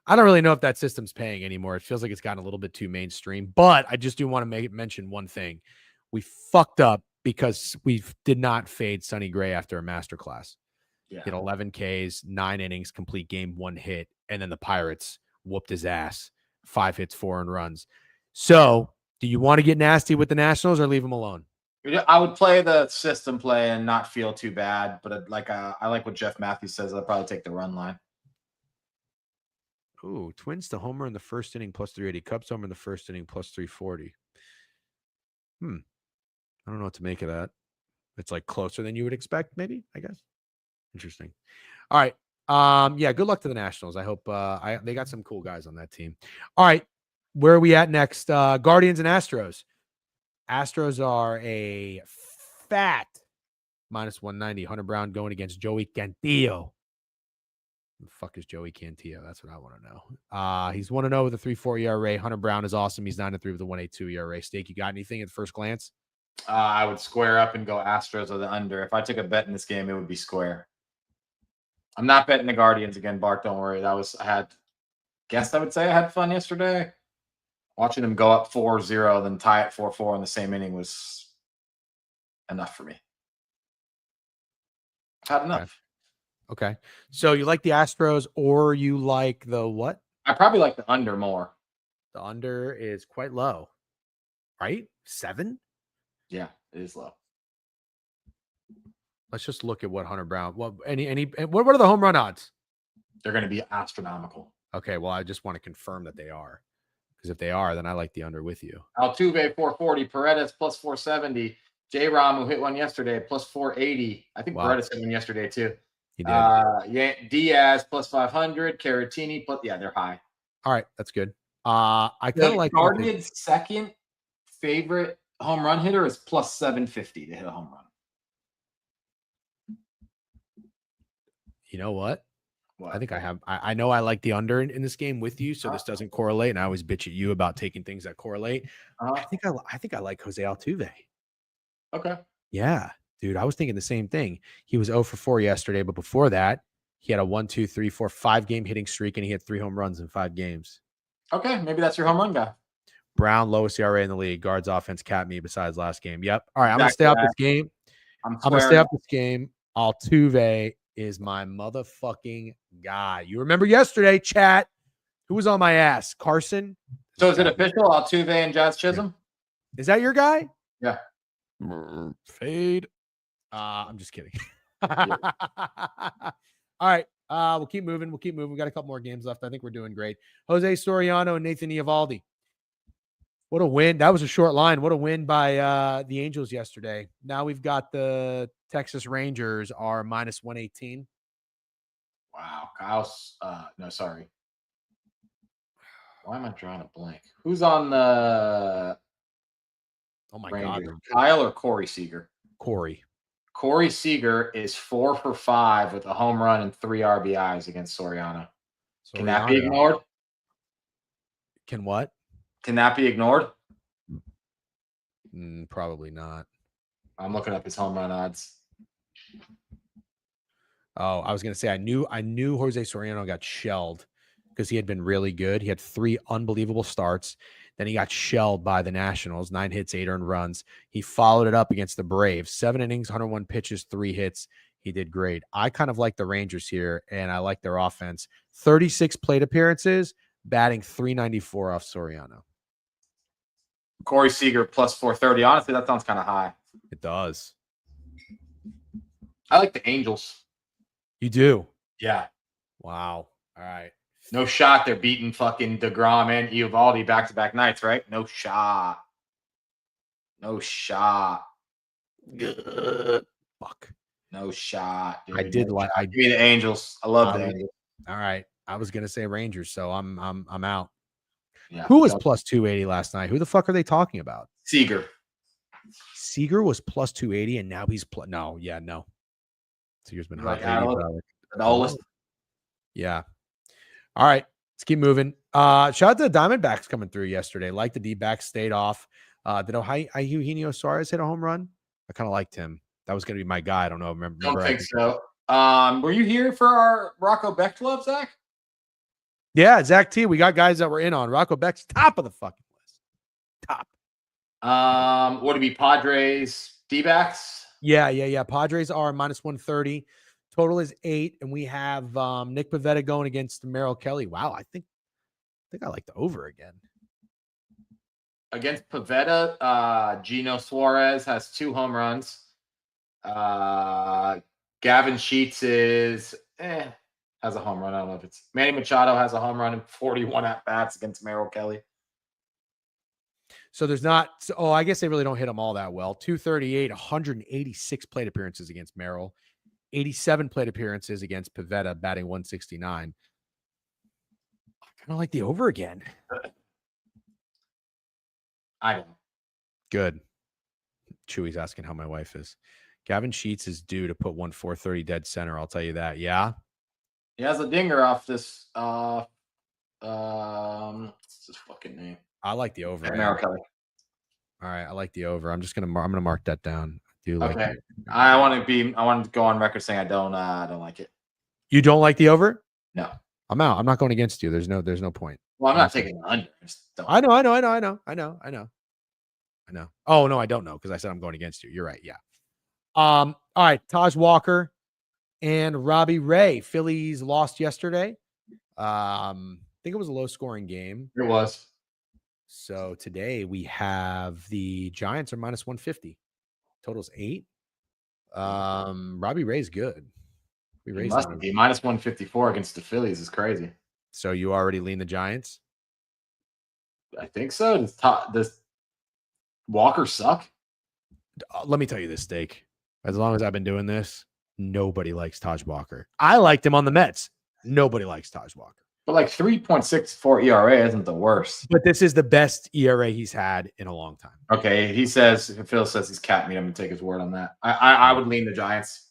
I don't really know if that system's paying anymore. It feels like it's gotten a little bit too mainstream, but I just do want to mention one thing. We fucked up because we did not fade Sonny Gray after a masterclass. Yeah. Hit 11 Ks, 9 innings, complete game, 1 hit, and then the Pirates whooped his ass. 5 hits, 4 earned runs. So, do you want to get nasty with the Nationals or leave them alone? I would play the system play and not feel too bad, but I like what Jeff Matthews says. I'll probably take the run line. Ooh, Twins to homer in the first inning plus 380. Cubs homer in the first inning plus 340. I don't know what to make of that. It's like closer than you would expect, maybe, I guess. Interesting. All right. Yeah, good luck to the Nationals. I hope they got some cool guys on that team. All right. Where are we at next? Guardians and Astros. Astros are a fat minus 190. Hunter Brown going against Joey Cantillo. Who the fuck is Joey Cantillo? That's what I want to know. He's 1-0 with a 3.4 ERA. Hunter Brown is awesome. He's 9-3 with a 1.82 ERA. Steak, you got anything at first glance? I would square up and go Astros or the under. If I took a bet in this game, it would be square. I'm not betting the Guardians again, Bart. Don't worry. I would say I had fun yesterday. Watching them go up 4-0, then tie it 4-4 in the same inning was enough for me. I've had enough. Okay. So you like the Astros or you like the what? I probably like the under more. The under is quite low, right? 7? Yeah, it is low. Let's just look at what Hunter Brown. What are the home run odds? They're going to be astronomical. Okay, well, I just want to confirm that they are. Because if they are, then I like the under with you. Altuve 440, Paredes plus 470, J Rom who hit one yesterday plus 480. I think Paredes hit one yesterday too. He did. Yeah, Diaz plus 500, Caratini plus they're high. All right, that's good. I kind of like Guardian's second favorite home run hitter is plus 750 to hit a home run. You know what? I think I know I like the under in this game with you, so this doesn't correlate. And I always bitch at you about taking things that correlate. I think I like Jose Altuve. Okay. Yeah, dude. I was thinking the same thing. He was 0 for 4 yesterday, but before that, he had a 1, 2, 3, 4, 5 game hitting streak, and he had 3 home runs in 5 games. Okay, maybe that's your home run guy. Brown, lowest ERA in the league. Guards offense capped me besides last game. Yep. All right, I'm gonna stay up this game. I'm gonna stay up this game. Altuve is my motherfucking guy. You remember yesterday, chat? Who was on my ass? Carson. So is it official? Altuve and Jazz Chisholm? Is that your guy? Yeah. Fade. I'm just kidding. All right. We'll keep moving. We got a couple more games left. I think we're doing great. Jose Soriano and Nathan Eovaldi. What a win. That was a short line. What a win by the Angels yesterday. Now we've got the Texas Rangers are minus 118. Wow. Kyle's no, sorry. Why am I drawing a blank? Who's on the Rangers? God. Kyle or Corey Seager? Corey Seager is 4 for 5 with a home run and 3 RBIs against Soriano. Can that be ignored? Can what? Can that be ignored? Probably not. I'm looking up his home run odds. Oh, I was going to say I knew Jose Soriano got shelled because he had been really good. He had 3 unbelievable starts. Then he got shelled by the Nationals, 9 hits, 8 earned runs. He followed it up against the Braves, 7 innings, 101 pitches, 3 hits. He did great. I kind of like the Rangers here, and I like their offense. 36 plate appearances, batting .394 off Soriano. Corey Seager plus 430. Honestly, that sounds kind of high. It does. I like the Angels. You do? Yeah. Wow. All right. No shot they're beating fucking DeGrom and Eovaldi back-to-back nights, right? No shot. No shot. Fuck. No shot. Dude. Give me the Angels. I love the Angels. All right. I was gonna say Rangers, so I'm out. Yeah. Who was plus 280 last night? Who the fuck are they talking about? Seager. Seager was plus 280, and now he's no. Seager's been hot. Yeah. All right, let's keep moving. Shout out to the Diamondbacks coming through yesterday. Like the D-backs stayed off. Did Eugenio Suarez hit a home run? I kind of liked him. That was going to be my guy. I don't know. Remember? Don't think so. Were you here for our Rocco Beck club, Zach? Yeah, Zach T. We got guys that were in on Rocco Beck's top of the fucking list. Top. Would it be Padres, D-backs? Yeah. Padres are minus 130. Total is 8, and we have Nick Pivetta going against Merrill Kelly. Wow, I think I like the over again. Against Pivetta, Gino Suarez has 2 home runs. Gavin Sheets has a home run. I don't know if it's Manny Machado has a home run and 41 at-bats against Merrill Kelly. So there's not – I guess they really don't hit them all that well. 238, 186 plate appearances against Merrill. 87 plate appearances against Pivetta, batting 169. I kind of like the over again. I don't. Good. Chewy's asking how my wife is. Gavin Sheets is due to put 430 dead center. I'll tell you that. Yeah. He has a dinger off this. What's his fucking name? I like the over. America. All right, I like the over. I'm gonna mark that down. Okay. I want to go on record saying I don't like it. You don't like the over? No. I'm out. I'm not going against you. There's no point. Well, I'm not taking the under. I know. Oh no, I don't know because I said I'm going against you. You're right. Yeah. All right. Taj Walker and Robbie Ray. Phillies lost yesterday. I think it was a low scoring game. It was. So today we have the Giants are minus 150. Total's 8. Robbie Ray's good. He must be minus 154 against the Phillies is crazy. So you already lean the Giants? I think so. Does Walker suck? Let me tell you this, Steak. As long as I've been doing this, nobody likes Taj Walker. I liked him on the Mets. Nobody likes Taj Walker. But like 3.64 ERA isn't the worst. But this is the best ERA he's had in a long time. Okay, Phil says he's cat meat. I'm gonna take his word on that. I would lean the Giants.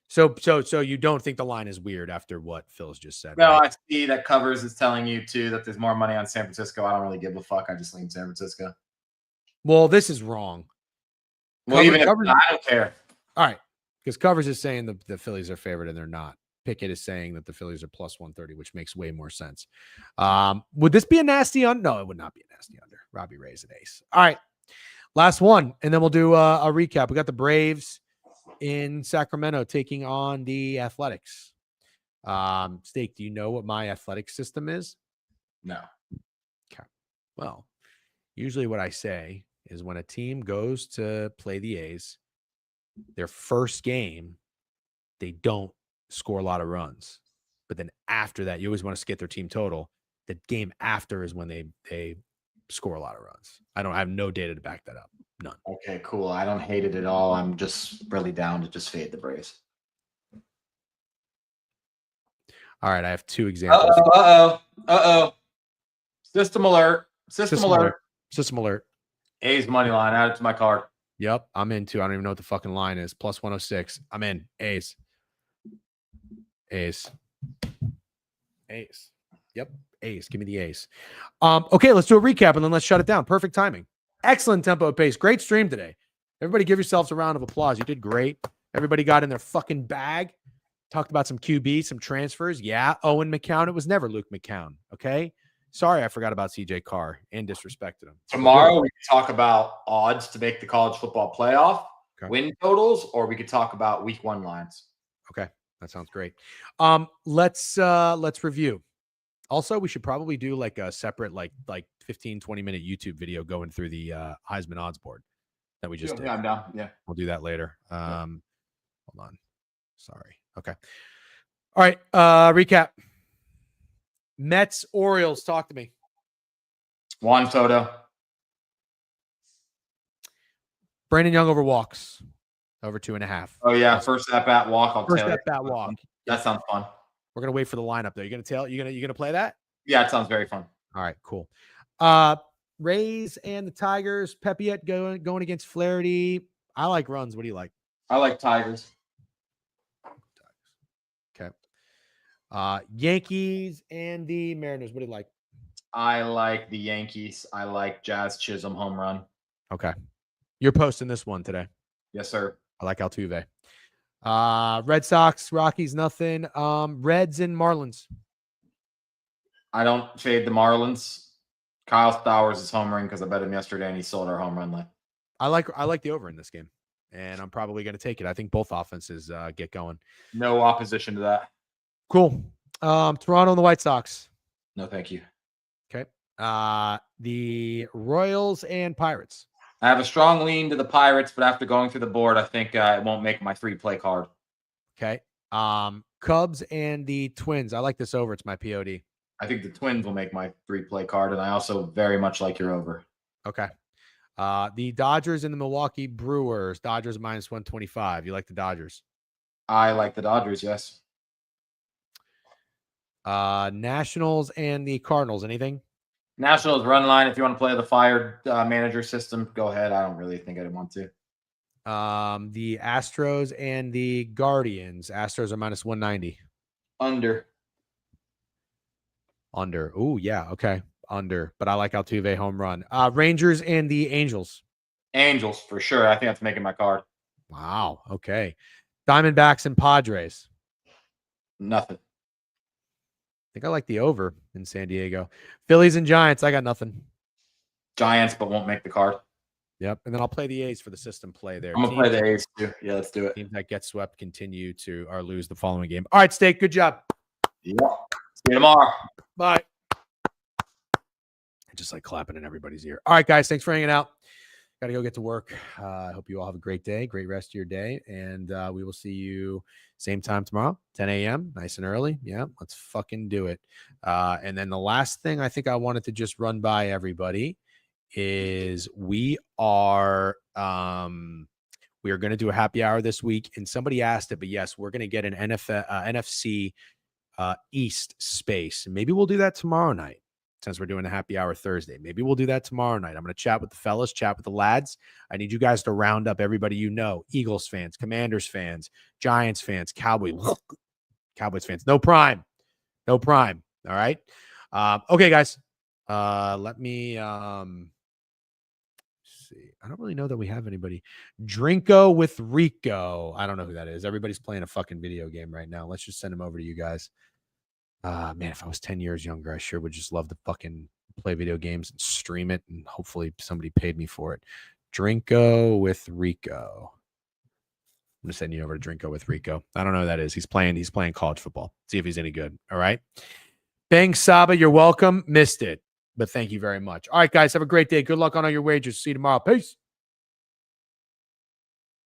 So you don't think the line is weird after what Phil's just said? No, right? I see that Covers is telling you too that there's more money on San Francisco. I don't really give a fuck. I just lean San Francisco. Well, this is wrong. Well, even if I don't care. All right, because Covers is saying the Phillies are favored and they're not. Pickett is saying that the Phillies are plus 130, which makes way more sense. Would this be a nasty under? No, it would not be a nasty under. Robbie Ray's an ace. All right, last one, and then we'll do a recap. We got the Braves in Sacramento taking on the Athletics. Steak, do you know what my athletic system is? No. Okay. Well, usually what I say is when a team goes to play the A's, their first game, they don't score a lot of runs. But then after that, you always want to get their team total. The game after is when they score a lot of runs. I have no data to back that up. None. Okay, cool. I don't hate it at all. I'm just really down to just fade the Braves. All right, I have two examples. Uh-oh. System alert. System alert. A's money line. Add it to my card. Yep, I'm into. I don't even know what the fucking line is. Plus 106. I'm in. A's. Yep, A's. Give me the A's. Okay, let's do a recap and then let's shut it down. Perfect timing. Excellent tempo and pace. Great stream today. Everybody give yourselves a round of applause. You did great. Everybody got in their fucking bag. Talked about some QB, some transfers. Yeah, Owen McCown. It was never Luke McCown. Okay. Sorry, I forgot about CJ Carr and disrespected him. Tomorrow we can talk about odds to make the college football playoff, win totals, or we could talk about week 1 lines. Okay. That sounds great. Let's review. Also, we should probably do like a separate, like 15, 20-minute YouTube video going through the Heisman odds board that we just did. Yeah, I'm down. Yeah. We'll do that later. Hold on. Sorry. Okay. All right. Recap. Mets, Orioles. Talk to me. Juan Soto. Brandon Young over walks. Over 2.5. Oh, yeah. First at-bat walk. First at-bat walk. That sounds fun. We're going to wait for the lineup, though. You're going to play that? Yeah, it sounds very fun. All right, cool. Rays and the Tigers. Pepiot going against Flaherty. I like runs. What do you like? I like Tigers. Okay. Yankees and the Mariners. What do you like? I like the Yankees. I like Jazz Chisholm home run. Okay. You're posting this one today. Yes, sir. I like Altuve. Red Sox, Rockies, nothing. Reds and Marlins. I don't fade the Marlins. Kyle Stowers is homering because I bet him yesterday and he sold our home run line. I like the over in this game, and I'm probably going to take it. I think both offenses get going. No opposition to that. Cool. Toronto and the White Sox. No, thank you. Okay. The Royals and Pirates. I have a strong lean to the Pirates, but after going through the board, I think it won't make my 3-play card. Okay. Cubs and the Twins. I like this over. It's my POD. I think the Twins will make my 3-play card, and I also very much like your over. Okay. The Dodgers and the Milwaukee Brewers. Dodgers minus 125. You like the Dodgers? I like the Dodgers, yes. Nationals and the Cardinals. Anything? Nationals run line. If you want to play the fired manager system, go ahead. I don't really think I'd want to. The Astros and the Guardians. Astros are minus 190. Under. Oh, yeah. Okay. Under. But I like Altuve home run. Rangers and the Angels. Angels, for sure. I think that's making my card. Wow. Okay. Diamondbacks and Padres. Nothing. I think I like the over in San Diego. Phillies and Giants. I got nothing. Giants, but won't make the card. Yep. And then I'll play the A's for the system play there. I'm going to play the A's too. Yeah, let's do it. Teams that get swept continue to or lose the following game. All right, Steak. Good job. Yeah. See you tomorrow. Bye. Just like clapping in everybody's ear. All right, guys. Thanks for hanging out. got to go get to work. I hope you all have a great day, great rest of your day. And we will see you same time tomorrow, 10 a.m., nice and early. Yeah, let's fucking do it. And then the last thing I think I wanted to just run by everybody is we are going to do a happy hour this week. And somebody asked it, but yes, we're going to get an NFC East space. Maybe we'll do that tomorrow night. Since we're doing a happy hour Thursday, maybe we'll do that tomorrow night. I'm going to chat with the fellas, chat with the lads. I need you guys to round up everybody you know: Eagles fans, Commanders fans, Giants fans, Cowboys fans. No prime. All right. Okay, guys. Let me see. I don't really know that we have anybody. Drinko with Rico. I don't know who that is. Everybody's playing a fucking video game right now. Let's just send them over to you guys. Man, if I was 10 years younger, I sure would just love to fucking play video games and stream it, and hopefully somebody paid me for it. Drinko with Rico. I'm gonna send you over to Drinko with Rico. I don't know who that is. He's playing college football. See if he's any good. All right. Bang Saba, you're welcome. Missed it, but thank you very much. All right, guys, have a great day. Good luck on all your wagers. See you tomorrow. Peace.